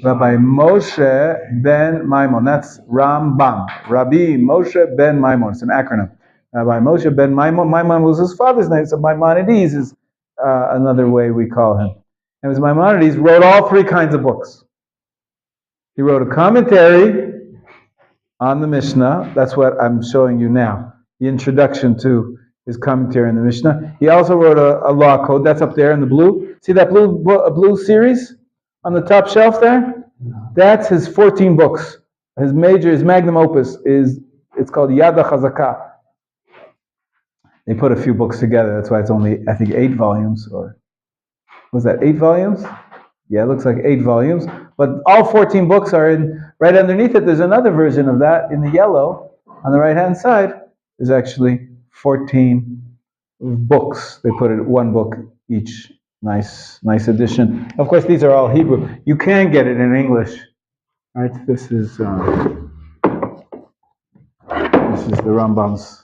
S1: Rabbi Moshe ben Maimon. That's Rambam. Rabbi Moshe ben Maimon. It's an acronym. Rabbi Moshe ben Maimon. Maimon was his father's name, so Maimonides is another way we call him. And his Maimonides wrote all three kinds of books. He wrote a commentary on the Mishnah. That's what I'm showing you now. The introduction to his commentary on the Mishnah. He also wrote a law code. That's up there in the blue. See that blue series on the top shelf there? That's his 14 books. His magnum opus it's called Yad HaChazakah. They put a few books together. That's why it's only, I think, 8 volumes. Or was that 8 volumes? Yeah, it looks like 8 volumes. But all 14 books are in, right underneath it, there's another version of that in the yellow. On the right-hand side, there's actually 14 books. They put it one book each. Nice edition. Of course, these are all Hebrew. You can get it in English. Right? This is the Rambam's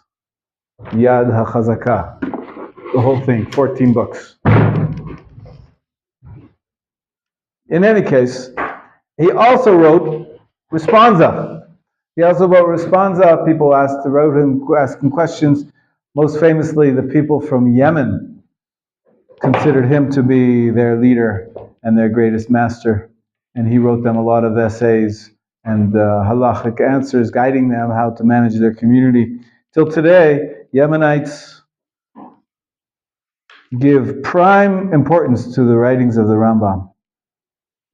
S1: Yad HaChazakah. The whole thing, 14 books. In any case, he also wrote responsa. People wrote him asking questions. Most famously, the people from Yemen considered him to be their leader and their greatest master. And he wrote them a lot of essays and halachic answers, guiding them how to manage their community. Till today, Yemenites give prime importance to the writings of the Rambam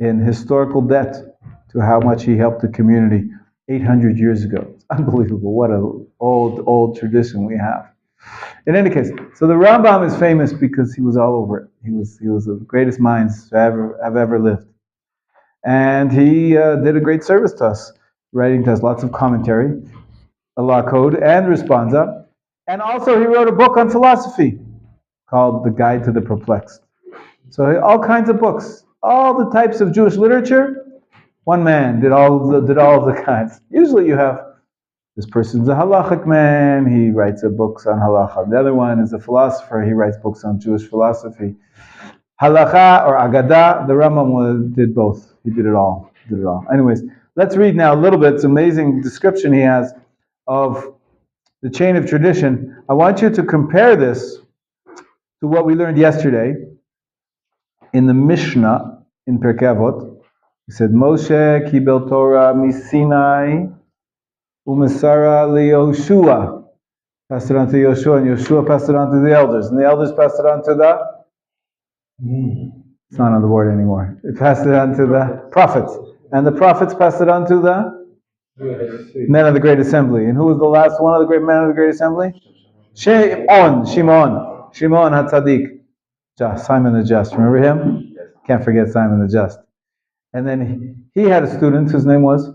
S1: in historical debt to how much he helped the community 800 years ago. It's unbelievable. What an old tradition we have. In any case, so the Rambam is famous because he was all over it. He was the greatest minds to have ever lived. And he did a great service to us, writing to us lots of commentary, a law code, and responsa. And also he wrote a book on philosophy called The Guide to the Perplexed. So all kinds of books, all the types of Jewish literature. One man did all of the kinds. Usually you have, this person's a halachic man, he writes books on halacha. The other one is a philosopher, he writes books on Jewish philosophy. Halacha or Agadah, the Rambam did both. He did it all. Anyways, let's read now a little bit. It's an amazing description he has of the chain of tradition. I want you to compare this to what we learned yesterday in the Mishnah in Pirkei Avot. He said, Moshe kibel Torah misinai u'mesara liYehoshua. Passed it on to Yoshua, and Yoshua passed it on to the elders. And the elders passed it on to it's not on the board anymore. It passed it on to the prophets. And the prophets passed it on to the Men of the Great Assembly. And who was the last one of the great men of the Great Assembly? Shimon HaTzadik. Simon the Just. Remember him? Can't forget Simon the Just. And then he had a student whose name was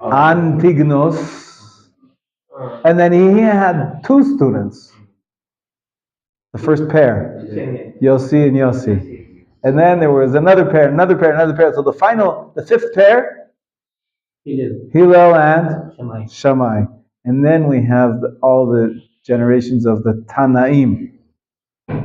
S1: Antignos. And then he had two students. The first pair, Yossi and Yossi. And then there was another pair. So the fifth pair, Hillel and Shammai. And then we have all the generations of the Tanaim.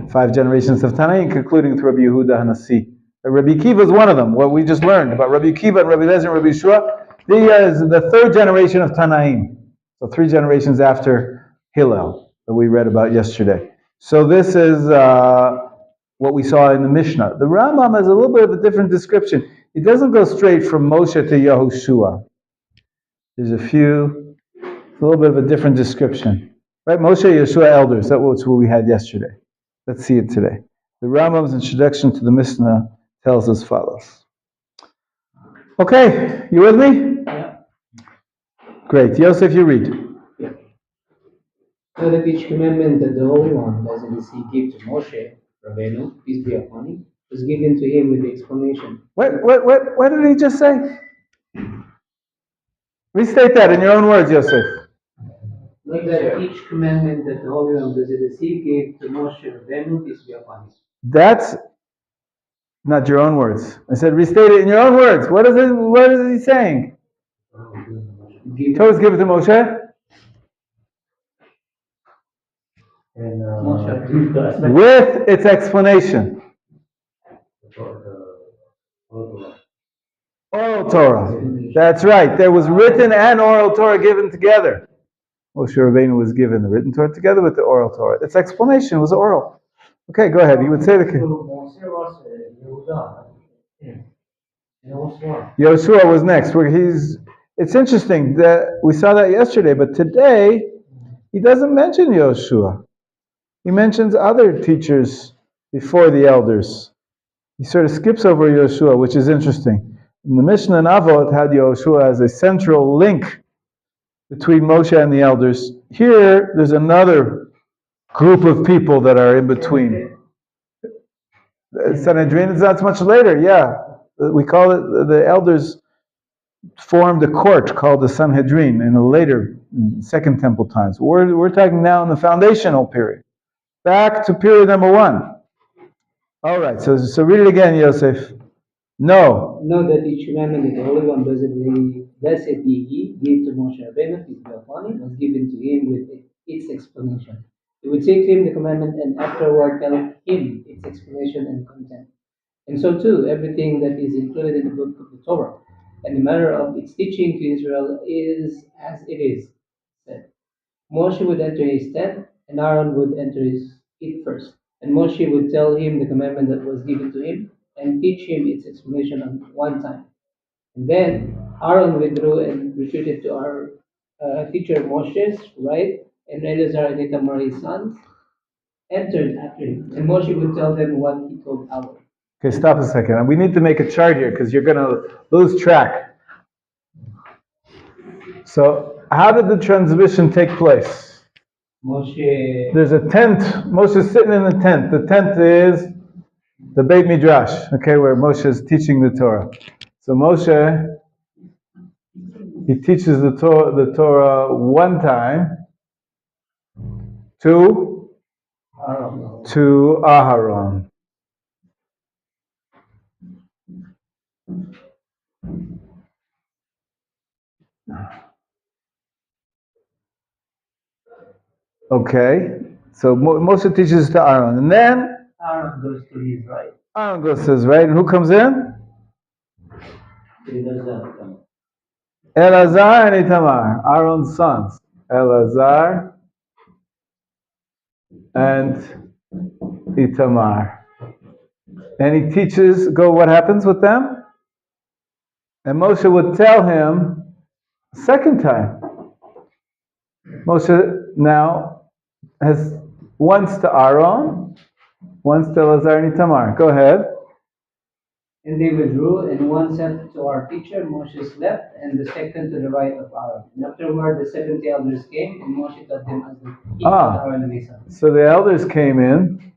S1: 5 generations of Tanaim, concluding with Rabbi Yehuda Hanassi. Rabbi Kiva is one of them. What we just learned about Rabbi Kiva and Rabbi Lezer and Rabbi Yeshua, he is the 3rd generation of Tanaim. So 3 generations after Hillel that we read about yesterday. So this is what we saw in the Mishnah. The Rambam has a little bit of a different description. It doesn't go straight from Moshe to Yehoshua. There's a little bit of a different description. Right? Moshe, Yeshua, elders. That was what we had yesterday. Let's see it today. The Rambam's introduction to the Mishnah tells as follows. Okay, you with me?
S3: Yeah.
S1: Great. Yosef, you read.
S6: So that each commandment that the Holy One, as it is he gave to Moshe, Rabbeinu, peace be upon him, was given to him with the explanation.
S1: What did he just say? Restate that in your own words, Yosef.
S6: Like that each commandment that the Holy One, as it is he gave to Moshe, Rabbeinu, peace be upon him.
S1: That's not your own words. I said restate it in your own words. What is he saying? Torah is given to Moshe.
S4: And
S1: With its explanation. Oral Torah. That's right. There was written and oral Torah given together. Moshe Rabbeinu was given the written Torah together with the oral Torah. Its explanation was oral. Okay, go ahead. You would say the Yoshua was next. It's interesting that we saw that yesterday, but today he doesn't mention Yoshua. He mentions other teachers before the elders. He sort of skips over Yoshua, which is interesting. In the Mishnah and Avot had Yoshua as a central link between Moshe and the elders. Here, there's another group of people that are in between. Sanhedrin is not much later, yeah. We call it, the elders formed a court called the Sanhedrin in the later Second Temple times. We're talking now in the foundational period. Back to period number 1. All right, so read it again, Yosef. No.
S6: Know that each commandment that the Holy One, blessed be he, gave to Moshe Rabbeinu, peace be upon him, was given to him with its explanation. He would say to him the commandment and afterward tell him its explanation and content. And so too, everything that is included in the book of the Torah and the matter of its teaching to Israel is as it is said. Moshe would enter his tent, and Aaron would enter it first. And Moshe would tell him the commandment that was given to him, and teach him its explanation on one time. And then Aaron withdrew and retreated to our teacher Moshe's right, and Eleazar and Ithamar his sons entered after him. And Moshe would tell them what he told Aaron.
S1: Okay, stop a second. We need to make a chart here because you're going to lose track. So, how did the transmission take place?
S6: Moshe.
S1: There's a tent. Moshe's sitting in the tent. The tent is the Beit Midrash, okay, where Moshe is teaching the Torah. So Moshe, he teaches the Torah one time to Aharon. Okay, so Moshe teaches to Aaron, and then
S6: Aaron goes to his right.
S1: Aaron goes to his right, and who comes in? Elazar and Itamar, Aaron's sons. Elazar and Itamar. And he teaches, what happens with them? And Moshe would tell him a second time. Moshe now has once to Aaron, once to Elazar and Itamar. Go ahead.
S6: And they withdrew, and one said to our teacher, Moshe's left, and the second to the right of Aaron. And afterward, the 70 elders came, and Moshe taught them as he taught Aaron and his sons.
S1: So the elders came in.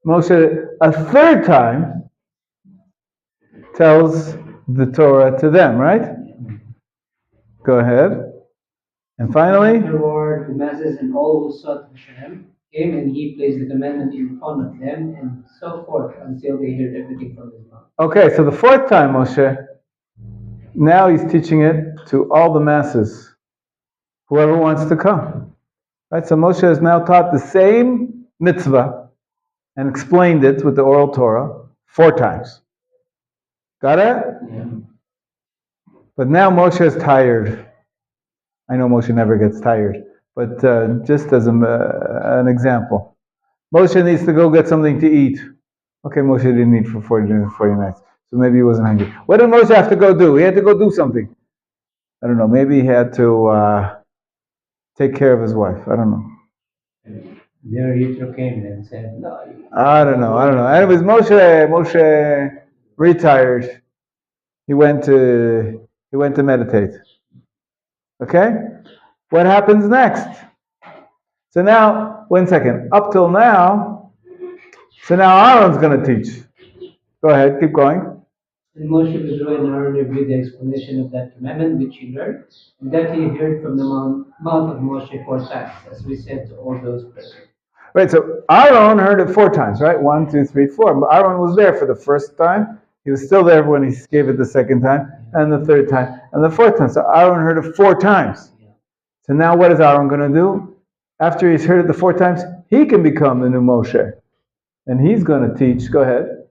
S1: Moshe, a third time, tells the Torah to them, right? Go ahead. And finally,
S6: Afterward, the masses and all who sought Hashem came, and he placed the commandment in front of them, and so forth until they heard everything from his mouth.
S1: okay, so the fourth time, Moshe, now he's teaching it to all the masses, whoever wants to come. Right? So Moshe has now taught the same mitzvah and explained it with the oral Torah 4 times. Got it?
S6: Yeah.
S1: But now Moshe is tired. I know Moshe never gets tired, but just as an example. Moshe needs to go get something to eat. Okay, Moshe didn't eat for 40 nights, so maybe he wasn't hungry. What did Moshe have to go do? He had to go do something. I don't know, maybe he had to take care of his wife. I don't know.
S6: Their Yitro came and said, no.
S1: I don't know. Anyways, Moshe retired. He went to meditate. Okay? What happens next? So now, 1 second. Up till now, so now Aaron's going to teach. Go ahead, keep going.
S6: And Moshe withdrew, and Aaron reviewed the explanation of that commandment which he learned, and that he heard from the mouth of Moshe 4 times, as we said to all those present.
S1: Right, so Aaron heard it 4 times, right? 1, 2, 3, 4. But Aaron was there for the first time. He was still there when he gave it the second time, and the third time, and the fourth time. So Aaron heard it 4 times. So now what is Aaron going to do? After he's heard it the 4 times, he can become the new Moshe. And he's going to teach. Go ahead.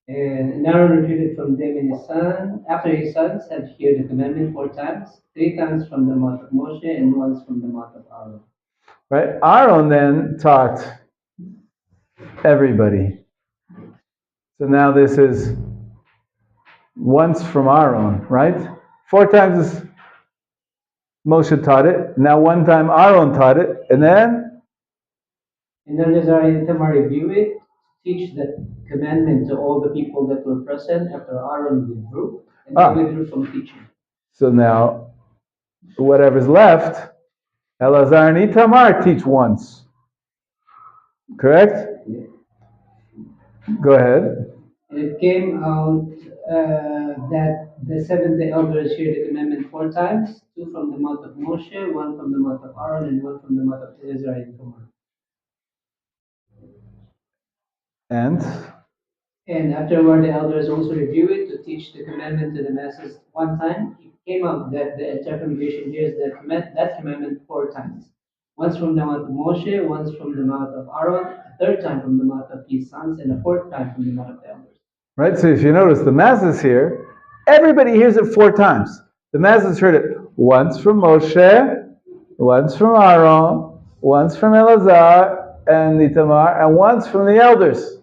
S6: And Aaron repeated from them and his son, after his sons had heard the commandment 4 times, 3 times from the mouth of Moshe and once from the mouth of Aaron.
S1: Right? Aaron then taught everybody. So now this is once from Aaron, right? 4 times Moshe taught it. Now 1 time Aaron taught it. And then?
S6: And then Eleazar and Tamar review it, teach that commandment to all the people that were present after Aaron withdrew, and they withdrew from teaching.
S1: So now, whatever's left, Eleazar and Itamar teach once. Correct?
S6: Yeah.
S1: Go ahead.
S6: And it came out that the 70 elders heard the commandment 4 times, 2 from the mouth of Moshe, 1 from the mouth of Aaron, and 1 from the mouth of Eleazar and Tamar. And afterward, the elders also review it to teach the commandment to the masses 1 time. It came out that the entire congregation hears that commandment 4 times. Once from the mouth of Moshe, once from the mouth of Aaron, a 3rd time from the mouth of his sons, and a 4th time from the mouth of the elders.
S1: Right, so if you notice, the masses here, everybody hears it 4 times. The masses heard it once from Moshe, once from Aaron, once from Eleazar and Itamar, and once from the elders.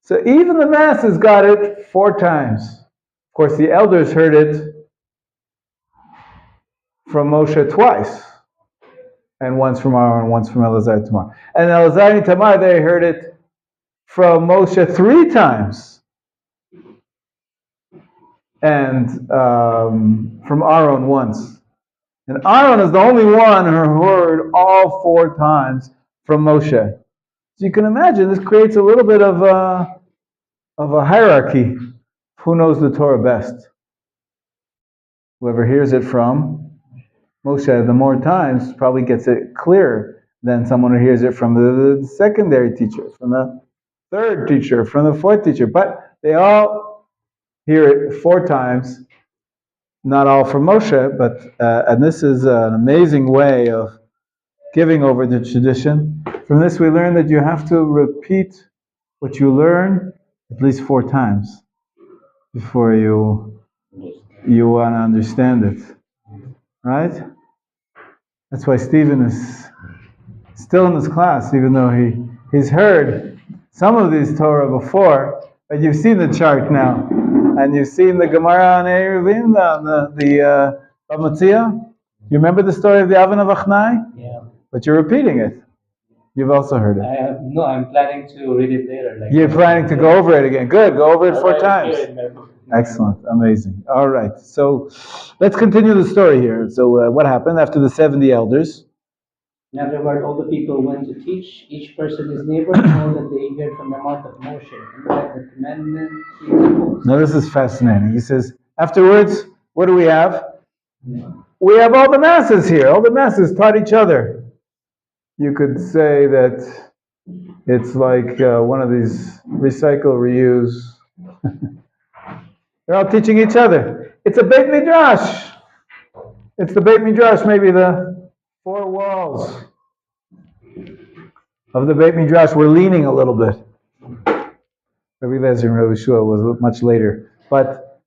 S1: So even the masses got it 4 times. Of course, the elders heard it from Moshe twice, and once from Aaron, once from Eleazar and Tamar. And Eleazar and Tamar, they heard it from Moshe 3 times, and from Aaron once. And Aaron is the only one who heard all 4 times from Moshe. So you can imagine this creates a little bit of a hierarchy. Who knows the Torah best? Whoever hears it from Moshe the more times probably gets it clearer than someone who hears it from the secondary teacher, from the 3rd teacher, from the 4th teacher. But they all hear it 4 times, not all from Moshe, but and this is an amazing way of giving over the tradition. From this we learn that you have to repeat what you learn at least 4 times before you want to understand it. Right? That's why Stephen is still in this class, even though he's heard some of these Torah before, but you've seen the chart now. And you've seen the Gemara on Eruvin, the Bamatzia. You remember the story of the oven of Achnai?
S6: Yeah.
S1: But you're repeating it. You've also heard it.
S6: No, I'm planning to read it later. Like,
S1: You're planning to go over it again. Good. Go over it 4 times.
S6: Here in my book.
S1: Excellent. Amazing. All right. So let's continue the story here. So what happened after the 70 elders?
S6: In other words, all the people went to teach each person his neighbor all that they heard from the mouth of Moshe, and like the commandment he imposed.
S1: Now this is fascinating. He says, afterwards, what do we have? We have all the masses here. All the masses taught each other. You could say that it's like one of these recycle, reuse. They're all teaching each other. It's a Beit Midrash. It's the Beit Midrash, maybe the 4 walls of the Beit Midrash. We're leaning a little bit. Rabbi Lezer and Rabbi Shua was much later. But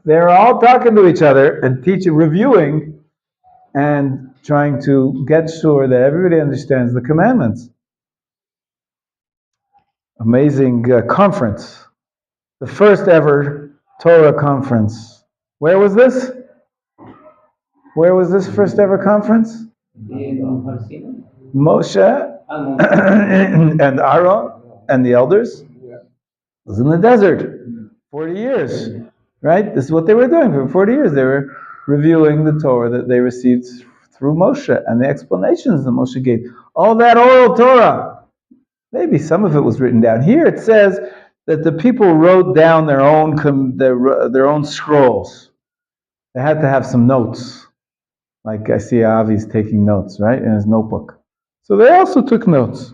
S1: they're all talking to each other and teaching, reviewing, and trying to get sure that everybody understands the commandments. Amazing conference. The first ever Torah conference. Where was this? Where was this first ever conference?
S6: In Harsina?
S1: Moshe and Aaron and the elders. It was in the desert. 40 years. Right? This is what they were doing for 40 years. They were reviewing the Torah that they received through Moshe and the explanations that Moshe gave. All that oral Torah. Maybe some of it was written down. Here it says that the people wrote down their own scrolls. They had to have some notes. Like I see Avi's taking notes, right, in his notebook. So they also took notes.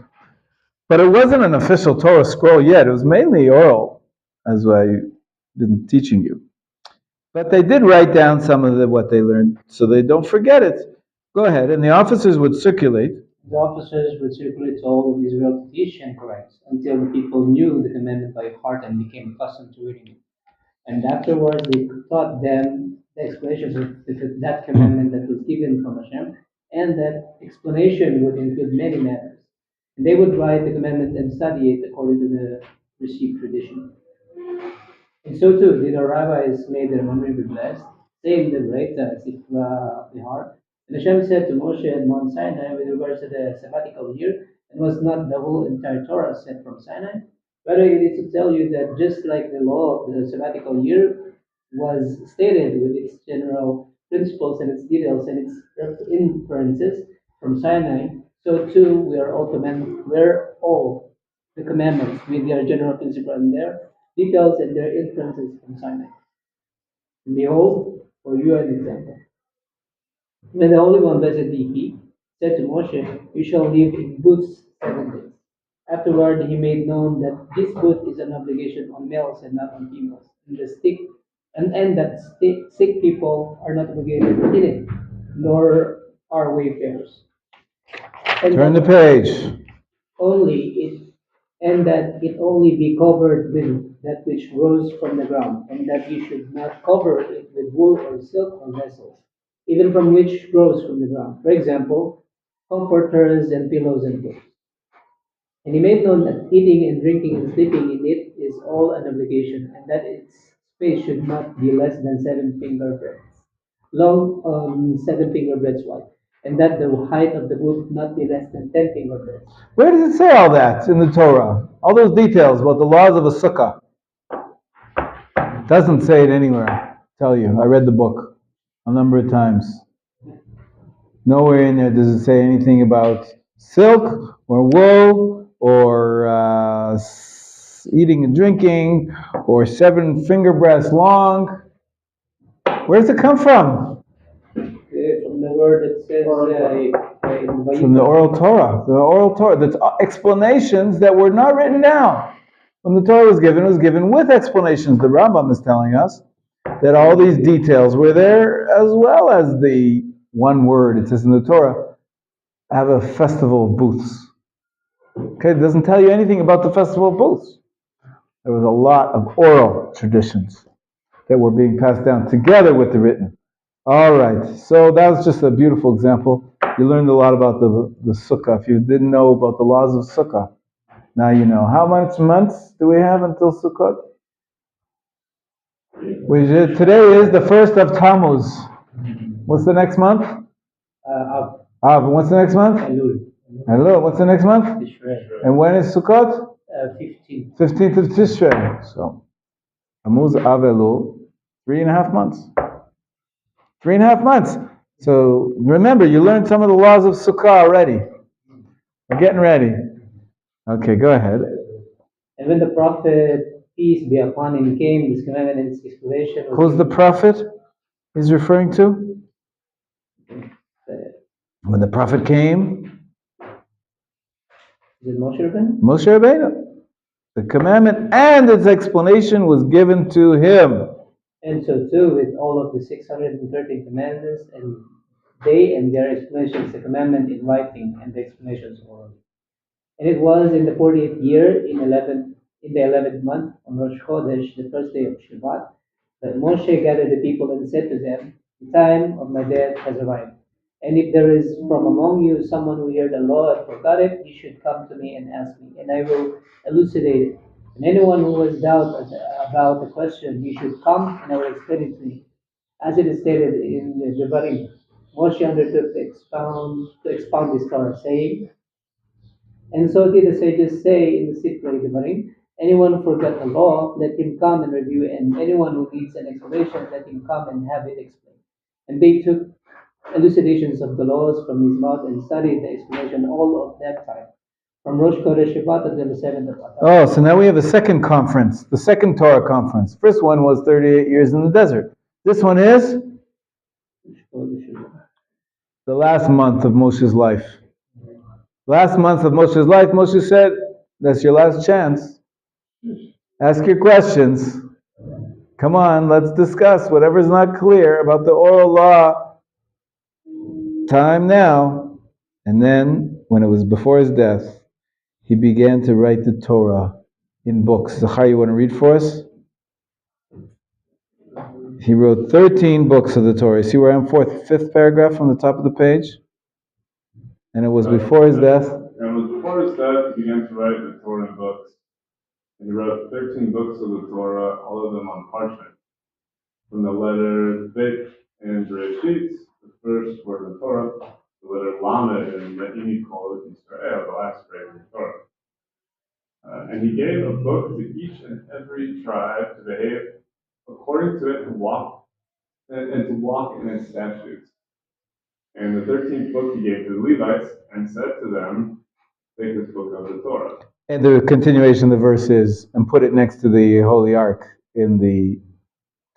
S1: But it wasn't an official Torah scroll yet. It was mainly oral, as I've been teaching you. But they did write down some of what they learned, so they don't forget it. Go ahead. And the officers would circulate.
S6: The officers would circulate to all of Israel to teach and correct, until the people knew the commandment by heart and became accustomed to reading it. And afterwards they taught them the explanations of that commandment that was given from Hashem, and that explanation would include many matters. And they would write the commandment and study it according to the received tradition. And so too did our rabbis made their memory be blessed, saying the Braita as if the heart. And Hashem said to Moshe at Mount Sinai with regards to the sabbatical year, and was not the whole entire Torah sent from Sinai? Rather, it is to tell you that just like the law of the sabbatical year was stated with its general principles and its details and its inferences from Sinai, so too we're all the commandments with their general principle and their details and their inferences from Sinai. And behold, for you an example. When the Holy One, blessed be He, said to Moshe, "You shall live in booths 7 days." Afterward, he made known that this booth is an obligation on males and not on females, and that sick people are not obligated in it, nor are wayfarers.
S1: Turn the page.
S6: And that it only be covered with that which grows from the ground, and that you should not cover it with wool or silk or vessels, even from which grows from the ground. For example, comforters and pillows and books. And he made known that eating and drinking and sleeping in it is all an obligation, and that its space should not be less than 7 finger breadths long, 7 finger breadths wide, and that the height of the booth not be less than 10 finger breadths.
S1: Where does it say all that in the Torah? All those details about the laws of a sukkah. It doesn't say it anywhere. I tell you, I read the book a number of times. Nowhere in there does it say anything about silk or wool or eating and drinking or 7 finger breadths long. Where does it come from?
S6: From the word that says
S1: From the oral Torah. The oral Torah. That's explanations that were not written down. When the Torah was given with explanations. The Rambam is telling us that all these details were there, as well as the one word, it says in the Torah, have a festival of booths. Okay, it doesn't tell you anything about the festival of booths. There was a lot of oral traditions that were being passed down together with the written. All right, so that was just a beautiful example. You learned a lot about the sukkah. If you didn't know about the laws of sukkah, now you know. How much months do we have until Sukkot? Today is the 1st of Tammuz. What's the next month? Av. What's the next month? Hello, what's the next month?
S6: Tishrei.
S1: And when is Sukkot?
S6: 15.
S1: 15th of Tishrei. So, Amuz Avelu, 3.5 months. 3.5 months. So, remember, you learned some of the laws of Sukkah already. We're getting ready. Okay, go ahead.
S6: And when the prophet, peace be upon him, came, this commandment and its explanation was
S1: Who's the prophet he's referring to? When the prophet came,
S6: Is it Moshe Rabbeinu?
S1: Moshe Rabbeinu. The commandment and its explanation was given to him.
S6: And so too with all of the 613 commandments, and they and their explanations, the commandment in writing and the explanations orally. And it was in the 40th year, in the 11th month, on Rosh Chodesh, the first day of Shabbat, that Moshe gathered the people and said to them, "The time of my death has arrived. And if there is from among you someone who heard the law and forgot it, he should come to me and ask me, and I will elucidate it. And anyone who has doubt about the question, he should come and I will explain it to him." As it is stated in the Devarim, Moshe undertook to expound this Torah, saying, and so did the sages say in the Sifrei Devarim, anyone who forgot the law, let him come and review it, and anyone who needs an explanation, let him come and have it explained. And they took elucidations of the laws from his mouth and studied the explanation all of that time, from Rosh Chodesh Shabbat until the 7th of Adar.
S1: Oh, so now we have a second conference, the second Torah conference. First one was 38 years in the desert. This one is the last month of Moshe's life. Last month of Moshe's life, Moshe said, that's your last chance. Ask your questions. Come on, let's discuss whatever's not clear about the oral law. Time now. And then, when it was before his death, he began to write the Torah in books. Zachar, you want to read for us? He wrote 13 books of the Torah. See where I'm fifth paragraph from the top of the page? And it was before his death.
S2: And it was before his death, he began to write the Torah in books. And he wrote 13 books of the Torah, all of them on parchment. From the letter Bet and Bereshit, the first word of the Torah, the letter Lamed and Re'ini called Israel, the last phrase of the Torah. And he gave a book to each and every tribe to behave according to it and to walk in its statutes. And the 13th book he gave to the Levites and said to them, take this book of the Torah.
S1: And the continuation of the verse is, and put it next to the Holy Ark in the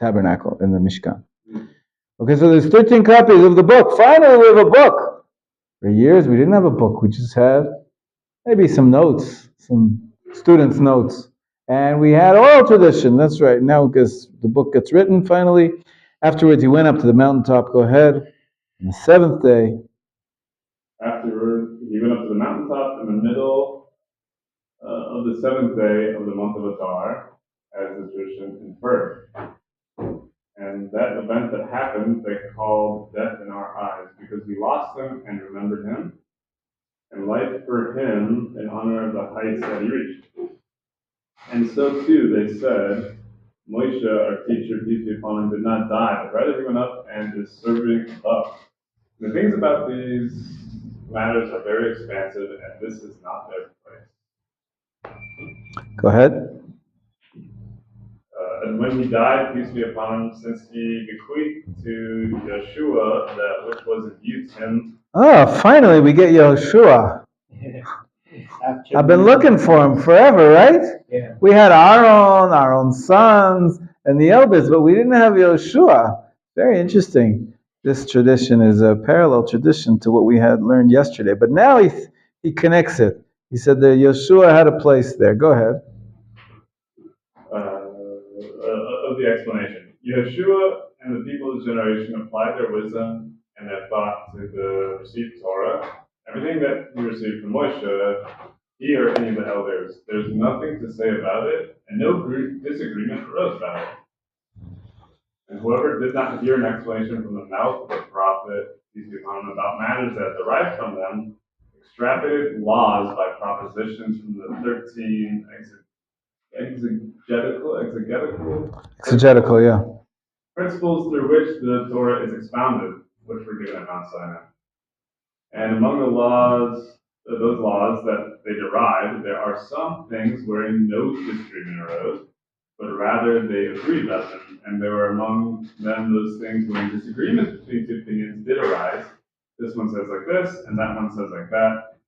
S1: tabernacle, in the Mishkan. Okay, so there's 13 copies of the book. Finally, we have a book. For years, we didn't have a book. We just had maybe some notes, some students' notes. And we had oral tradition. That's right. Now, because the book gets written, finally. Afterwards, he went up to the mountaintop. Go ahead. On the 7th day.
S2: Afterward, he went up to the mountaintop in the middle of the 7th day of the month of Adar, as the tradition inferred. And that event that happened, they called death in our eyes, because we lost him and remembered him, and life for him in honor of the heights that he reached. And so too, they said, Moshe, our teacher, peace be upon him, did not die, but rather he went up and is serving above. The things about these matters are very expansive, and this is not their place.
S1: Go ahead.
S2: And when he died, peace be upon him, since he bequeathed to Yeshua that which was imbued to him.
S1: Oh, finally we get Yehoshua. I've been looking for him forever, right?
S6: Yeah.
S1: We had our own sons, and the elders, but we didn't have Yehoshua. Very interesting. This tradition is a parallel tradition to what we had learned yesterday. But now he connects it. He said that Yeshua had a place there. Go ahead.
S2: Of the explanation. Yeshua and the people of his generation applied their wisdom and their thought to the received Torah. Everything that he received from Moshe, he or any of the elders, there's nothing to say about it, and no disagreement arose about it. And whoever did not hear an explanation from the mouth of the prophet, peace be upon him, about matters that derived from them, extrapolated laws by propositions from the 13
S1: Exegetical, yeah.
S2: principles through which the Torah is expounded, which were given at Mount Sinai. And among the laws
S5: those laws that they derived, there are some things wherein no disagreement arose, but rather they agreed about them, and there were among them those things wherein disagreements between two opinions did arise. This one says like this, and that one says like that.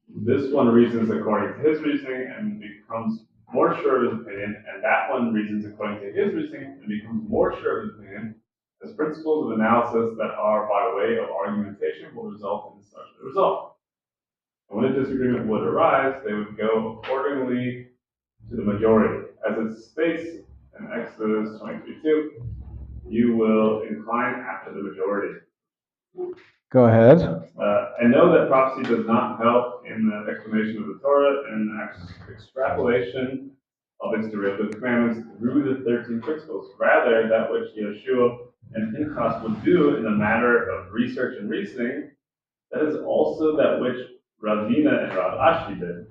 S5: This one reasons according to his reasoning and becomes more sure of his opinion, and that one reasons according to his reasoning and becomes more sure of his opinion, as principles of analysis that are by way of argumentation will result in such a result. And when a disagreement would arise, they would go accordingly to the majority. As it states in Exodus 23:2, you will incline after the majority.
S1: Go ahead.
S5: And know that prophecy does not help in the explanation of the Torah and extrapolation of its derivative commandments through the 13 principles. Rather, that which Yeshua and Pinchas would do in the matter of research and reasoning, that is also that which Ravina and Rav Ashi did.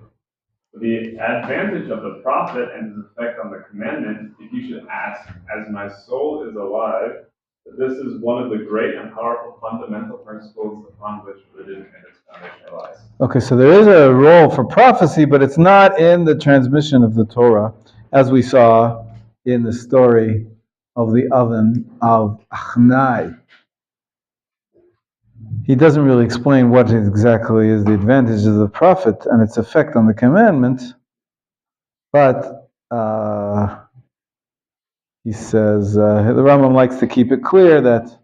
S5: The advantage of the prophet and his effect on the commandment, if you should ask, as my soul is alive, that this is one of the great and powerful fundamental principles upon which religion and its foundation relies.
S1: Okay, so there is a role for prophecy, but it's not in the transmission of the Torah, as we saw in the story of the oven of Achnai. He doesn't really explain what exactly is the advantage of the prophet and its effect on the commandment, but he says, the Rambam likes to keep it clear that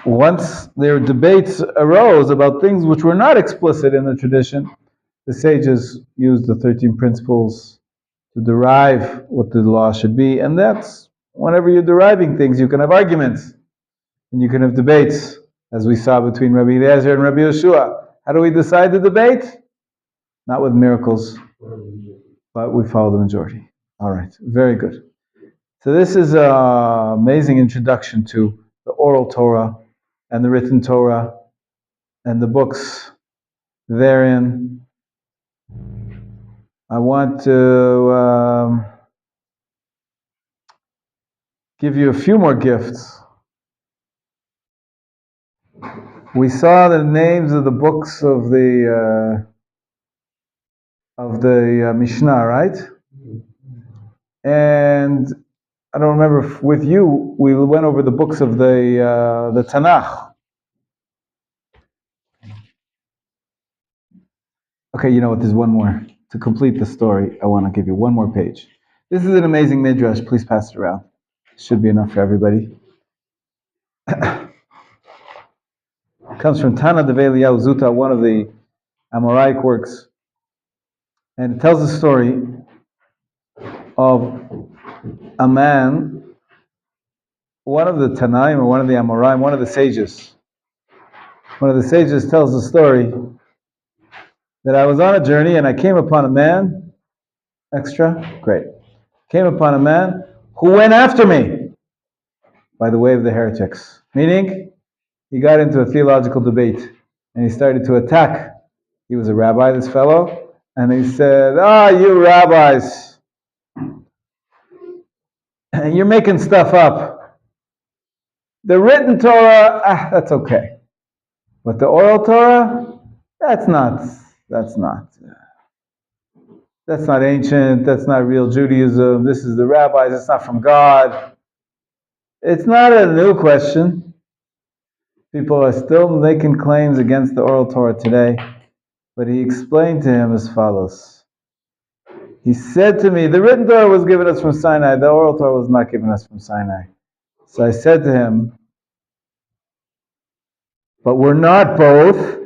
S1: once their debates arose about things which were not explicit in the tradition, the sages used the 13 principles to derive what the law should be, and that's whenever you're deriving things, you can have arguments, and you can have debates, as we saw between Rabbi Eliezer and Rabbi Yeshua. How do we decide the debate? Not with miracles, but we follow the majority. All right, very good. So this is an amazing introduction to the oral Torah and the written Torah and the books therein. I want to give you a few more gifts. We saw the names of the books of the Mishnah, right? And I don't remember if with you we went over the books of the Tanakh. Okay, you know what? There's one more to complete the story. I want to give you one more page. This is an amazing midrash. Please pass it around. Should be enough for everybody. It comes from Tana de Eliyahu Zuta, one of the Amoraic works, and it tells the story of a man, one of the Tanaim or one of the Amoraim, one of the sages. One of the sages tells the story that I was on a journey and I came upon a man, extra, great, came upon a man who went after me by the way of the heretics. Meaning, he got into a theological debate and he started to attack. He was a rabbi, this fellow, and he said, you rabbis, you're making stuff up. The written Torah, that's okay. But the oral Torah, that's not ancient, that's not real Judaism, this is the rabbis, it's not from God. It's not a new question. People are still making claims against the oral Torah today. But he explained to him as follows. He said to me, the written Torah was given us from Sinai, the oral Torah was not given us from Sinai. So I said to him, but we're not both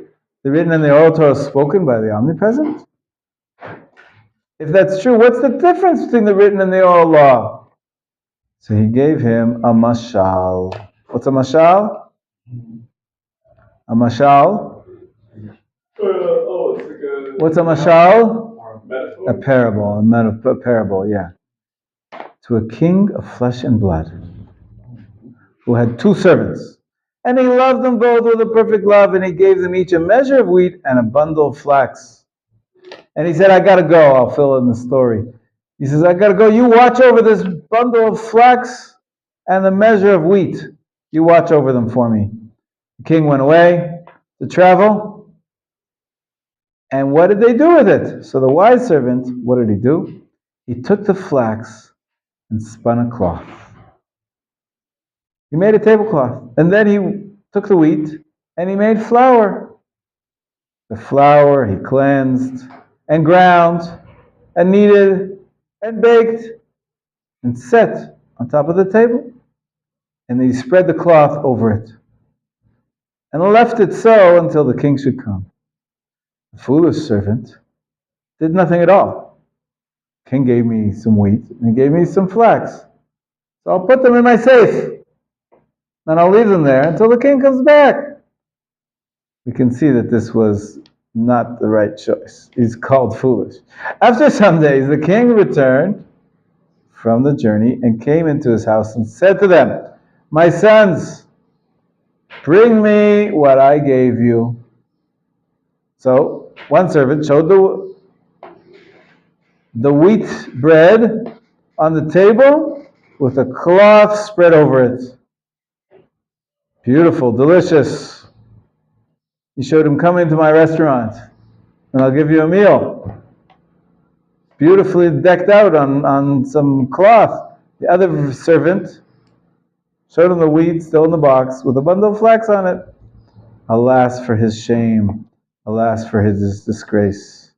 S1: the written and the oral Torah spoken by the omnipresent? If that's true, what's the difference between the written and the oral law? So he gave him a mashal. What's a mashal? A mashal? What's a mashal?
S5: Metaphor?
S1: A parable, a parable, yeah. To a king of flesh and blood, who had two servants. And he loved them both with a perfect love, and he gave them each a measure of wheat and a bundle of flax. And he said, I gotta go. I'll fill in the story. He says, I gotta go. You watch over this bundle of flax and the measure of wheat. You watch over them for me. The king went away to travel, And what did they do with it? So the wise servant, what did he do? He took the flax and spun a cloth. He made a tablecloth. And then he took the wheat and he made flour. The flour he cleansed and ground and kneaded and baked and set on top of the table. And he spread the cloth over it. And left it so until the king should come. The foolish servant did nothing at all. The king gave me some wheat and he gave me some flax. So I'll put them in my safe. And I'll leave them there until the king comes back. We can see that this was not the right choice. He's called foolish. After some days, the king returned from the journey and came into his house and said to them, "My sons, bring me what I gave you." So one servant showed the wheat bread on the table with a cloth spread over it. Beautiful, delicious. He showed him, "Come into my restaurant and I'll give you a meal." Beautifully decked out on some cloth. The other servant showed him the wheat still in the box with a bundle of flax on it. Alas for his shame. Alas for his disgrace.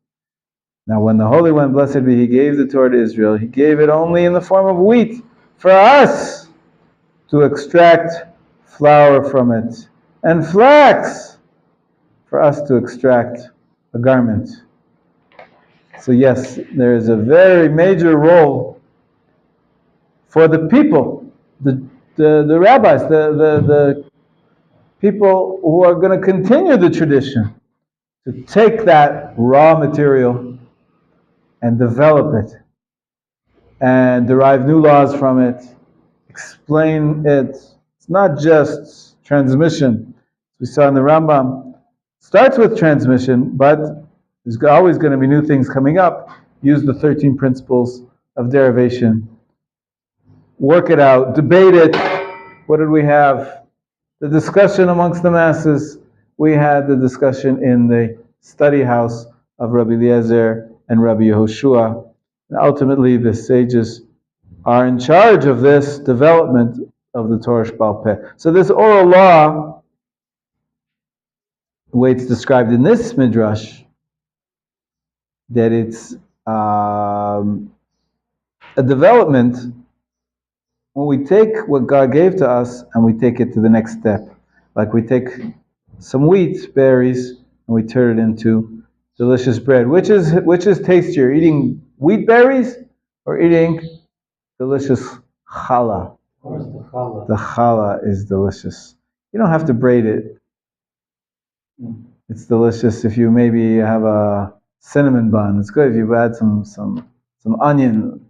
S1: Now when the Holy One, blessed be He, gave the Torah to Israel, He gave it only in the form of wheat for us to extract flour from it, and flax for us to extract a garment. So yes, there is a very major role for the people, the rabbis, the people who are going to continue the tradition, to take that raw material and develop it and derive new laws from it, explain it. It's not just transmission. We saw in the Rambam, it starts with transmission, but there's always going to be new things coming up. Use the 13 principles of derivation. Work it out. Debate it. What did we have? The discussion amongst the masses. We had the discussion in the study house of Rabbi Eliezer and Rabbi Yehoshua. And ultimately, the sages are in charge of this development of the Torah Sheba'al Peh. So this oral law, the way it's described in this midrash, that it's a development when we take what God gave to us and we take it to the next step. Like we take some wheat berries and we turn it into delicious bread. Which is tastier, eating wheat berries or eating delicious challah? The challah is delicious. You don't have to braid it. It's delicious if you maybe have a cinnamon bun. It's good if you add some onion.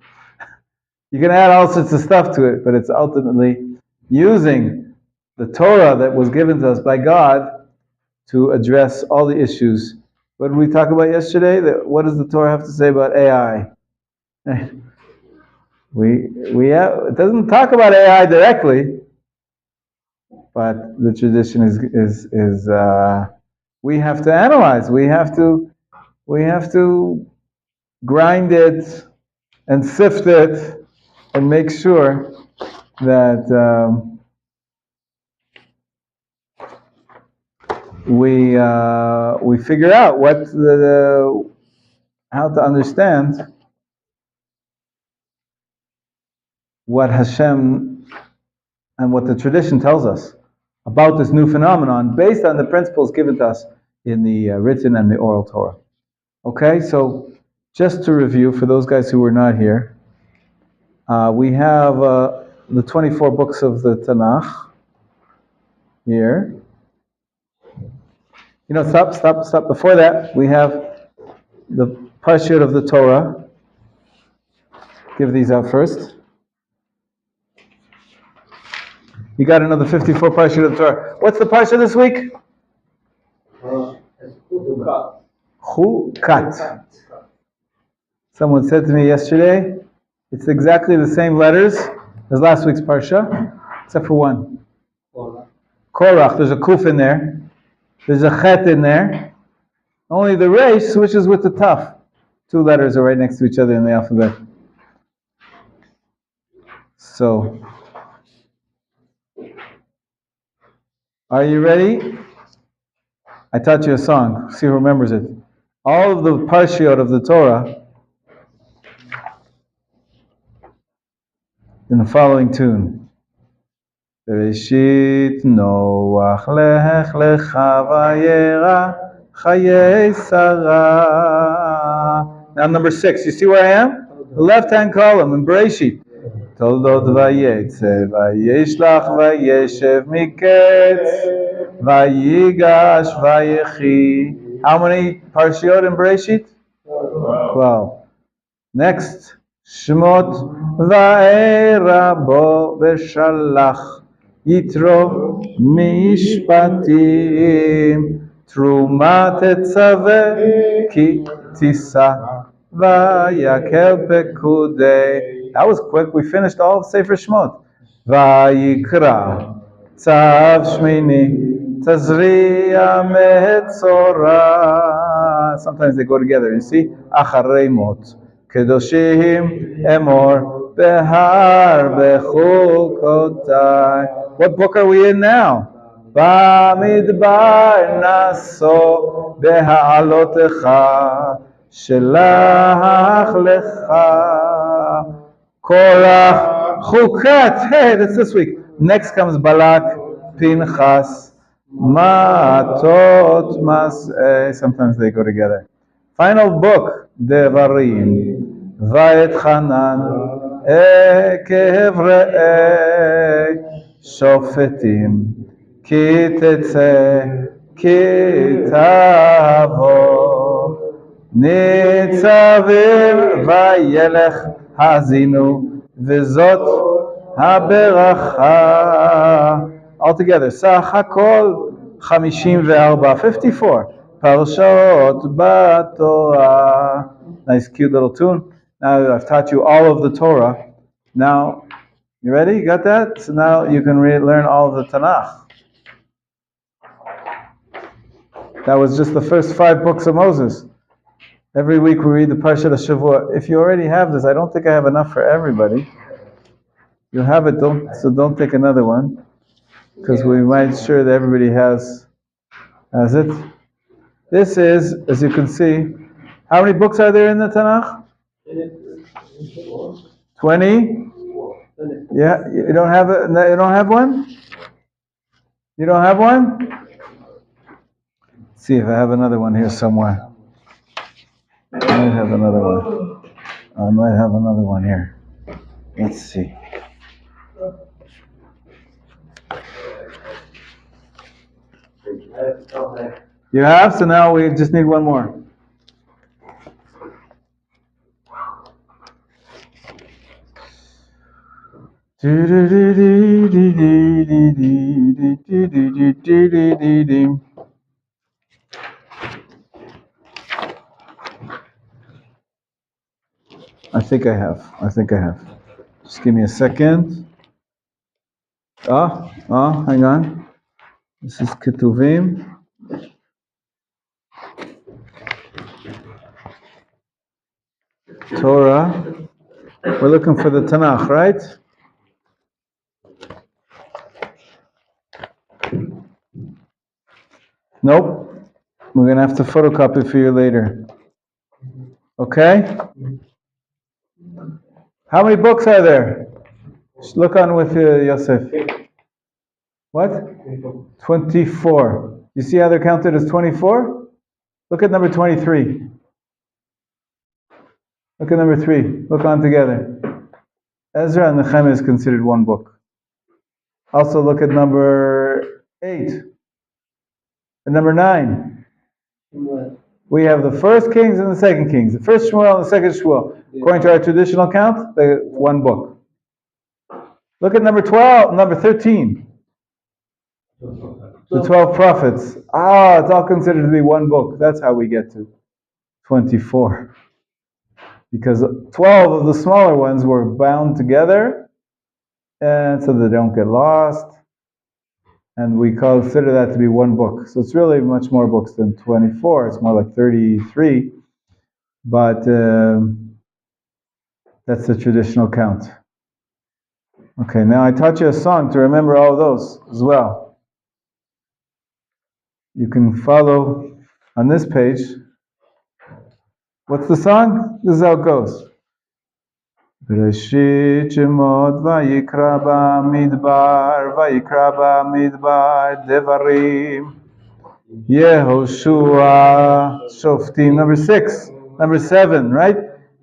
S1: You can add all sorts of stuff to it, but it's ultimately using the Torah that was given to us by God to address all the issues. What did we talk about yesterday? What does the Torah have to say about AI? It doesn't talk about AI directly, but the tradition is we have to analyze. We have to grind it and sift it and make sure that we figure out how to understand what Hashem and what the tradition tells us about this new phenomenon based on the principles given to us in the written and the oral Torah. Okay, so just to review, for those guys who were not here, we have the 24 books of the Tanakh here. Stop. Before that, we have the Parshas of the Torah. Give these out first. You got another 54 Parshas of the Torah. What's the Parsha this week? Chukat. Someone said to me yesterday, it's exactly the same letters as last week's Parsha, except for one. Korach. There's a kuf in there. There's a chet in there. Only the Resh switches with the Taf. Two letters are right next to each other in the alphabet. So, are you ready? I taught you a song. See who remembers it. All of the parshiot of the Torah in the following tune. Bereshit Noach lech lecha vayera chayei Sarah. Now number 6. You see where I am? The left-hand column in Bereshit. Toldot vayetze vayeshlach vayeshev miketz vayigash vayechi. How many parshiot in Bereshit? 12. Next, Shmot va'era bo v'shalach yitro mishpatim truma tetzaveh ki tisa vayakel pekudei. That was quick. We finished all of Sefer Shmot. Vayikra tzav shmini tazriya metzora. Sometimes they go together. You see, acharei mot. Kedoshim emor behar bechukotai. What book are we in now? Bamidbar naso beha'alotecha shelach lecha korach chukat. Hey, that's this week. Next comes Balak, Pinchas, Matot, Mas. Sometimes they go together. Final book, Devarim. Vayet Hanan, Kevrei, Shofetim, Ki Tetze, Ki Tavo, Nitzavim, Vayelech, Hazinu, Vizot, Haberacha. Altogether, Sach HaKol, 54. Parshot Batorah. Nice, cute little tune. Now I've taught you all of the Torah. Now, you ready? You got that? So now you can learn all of the Tanakh. That was just the first 5 books of Moses. Every week we read the Parshat of Shavua. If you already have this, I don't think I have enough for everybody. You have it, so don't take another one, because we might sure that everybody has it. This is, as you can see, how many books are there in the Tanakh? 20? Yeah, you don't have it. You don't have one? You don't have one? Let's see if I have another one here somewhere. I might have another one. I might have another one here. Let's see. You have? So now we just need one more. I think I have. Just give me a second. Hang on. This is Ketuvim. Torah. We're looking for the Tanakh, right? Nope. We're going to have to photocopy for you later. Okay? How many books are there? Just look on with Yosef. What? 24. You see how they're counted as 24? Look at number 23. Look at number 3. Look on together. Ezra and Nehemiah is considered one book. Also look at number 8. And number 9. We have the first Kings and the second Kings. The first Shmuel and the second Shmuel. According to our traditional count, they're one book. Look at number 13. The 12 prophets. It's all considered to be one book. That's how we get to 24. Because 12 of the smaller ones were bound together, and so they don't get lost. and we consider that to be one book. So it's really much more books than 24. It's more like 33, but that's the traditional count. Okay, now I taught you a song to remember all of those as well. You can follow on this page. What's the song? This is how it goes. Bereshit Shemot Vayikra Bamidbar Devarim Yehoshua Shoftim. Number 6. Number 7, right?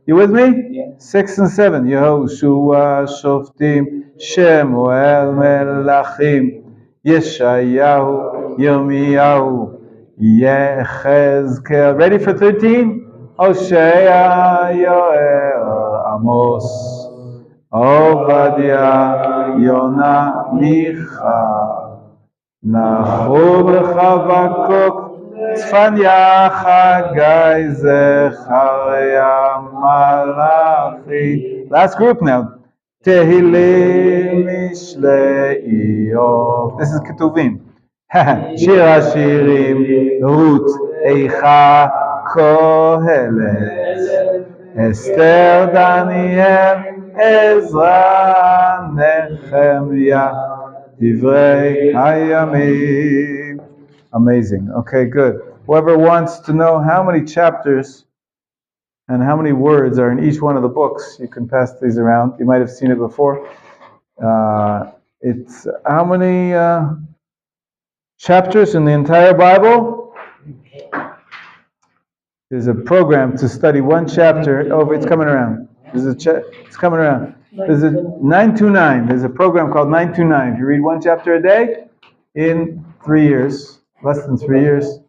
S1: You with me?
S6: Yeah.
S1: 6 and 7. Yehoshua Shoftim Shemuel Melachim Yeshayahu Yirmiyahu Yechezkel. Ready for 13? Hosea Yoel Amos Obadiah Yonah Micha Nahum Chavakuk Tzfanya Chagai Zechariah Malachi. Last group now. Tehillim Mishlei Iyov. This is Ketuvim. Shir Hashirim Ruth Eicha Kohelet Esther Daniel Ezra Nehemiah Divrei Hayamim. Amazing. Okay, good. Whoever wants to know how many chapters and how many words are in each one of the books, you can pass these around. You might have seen it before. It's how many chapters in the entire Bible? There's a program to study one chapter. Oh, it's coming around. It's coming around. There's a 929. There's a program called 929. If you read one chapter a day in 3 years, less than 3 years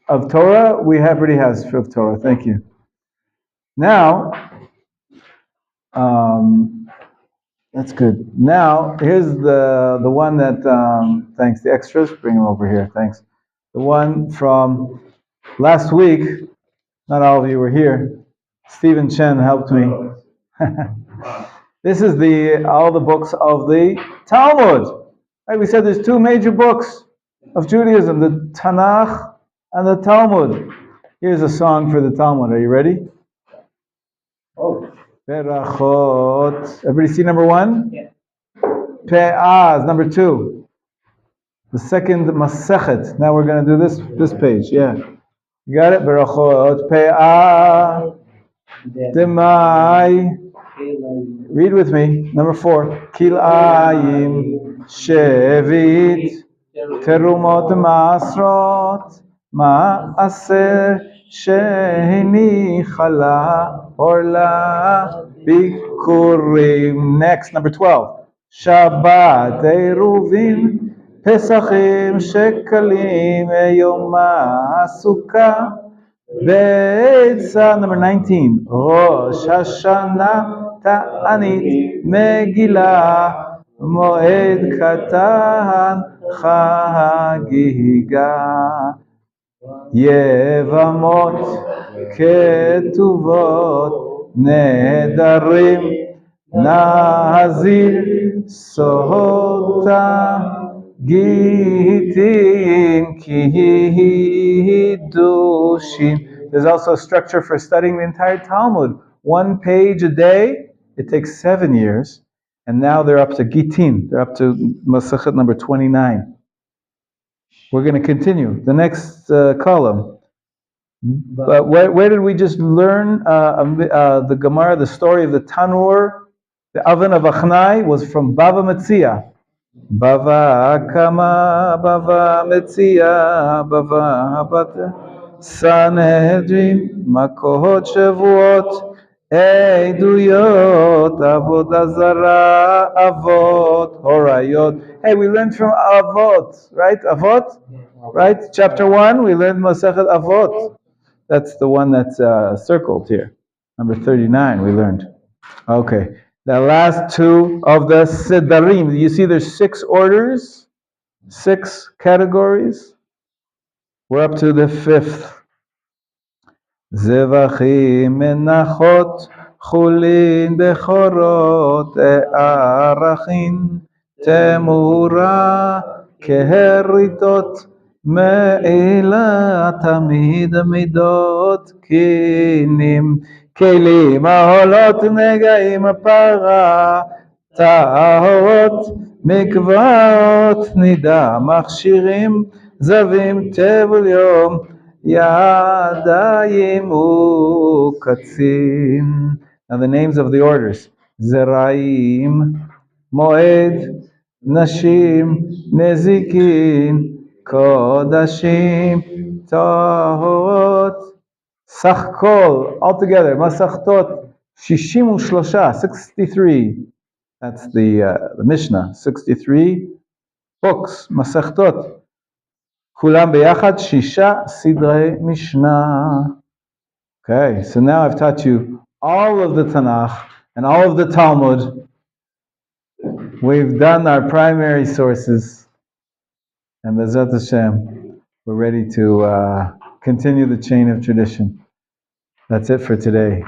S1: of Torah, we already has of Torah. Thank you. Now, that's good. Now, here's the one that, thanks, the extras. Bring them over here. Thanks. The one from last week. Not all of you were here. Stephen Chen helped me. This is all the books of the Talmud. Right? We said there's 2 major books of Judaism, the Tanakh and the Talmud. Here's a song for the Talmud. Are you ready? Oh. Berachot. Everybody see number 1?
S6: Yeah.
S1: Pe'az, number 2. The second Masechet. Now we're going to do this page. Yeah. You got it? Berachot. Pe'az. Demai. Read with me. Number 4. Kilayim. Shevit. Terumot Masrot. Ma'aser. Shehini Chala. Orla. Bikurim. Next. Number 12. Shabbat. Eruvin. Pesachim. Shekalim. Yom Sukkah. Beitza. Number 19. Rosh Hashanah Ta'anit Megillah Moed Katan Chagiga Yevamot Ketuvot Nedarim Nazir Sota Gitim Kidushin. There's also a structure for studying the entire Talmud. 1 page a day. It takes 7 years. And now they're up to Gitin. They're up to Masachet number 29. We're going to continue. The next column. But where did we just learn the Gemara, the story of the Tanur? The oven of Achnai was from Bava Metzia. Bava Kama, Bava Metzia, Bava Bata, Sanhedrin, Makohot Shavuot, Eiduyot, Avodah Zara, Avot, Horayot. Hey, we learned from Avot, right? Avot? Right? Chapter 1, we learned Masechet Avot. That's the one that's circled here. Number 39, we learned. Okay. The last 2 of the Sedarim. You see there's 6 orders, 6 categories. We're up to the 5th. Zevachim menachot chulin bechorot arachin תמורה כהריתות, מעילה תמיד מידות קינים, כלים העולות נגעים הפרה, טהרות מקוואות נידה, מכשירים זבים טבל יום, ידיים וקצין. Now the names of the orders: זרעים, מועד, נשים, נזיקין, קודשים, טהרות, סך כל, altogether, מסכתות, 63, 63. That's the Mishnah, 63 books, מסכתות. כולם ביחד, 6 סדרי משנה. Okay, so now I've taught you all of the Tanakh and all of the Talmud. We've done our primary sources, and Bezat Hashem, we're ready to continue the chain of tradition. That's it for today.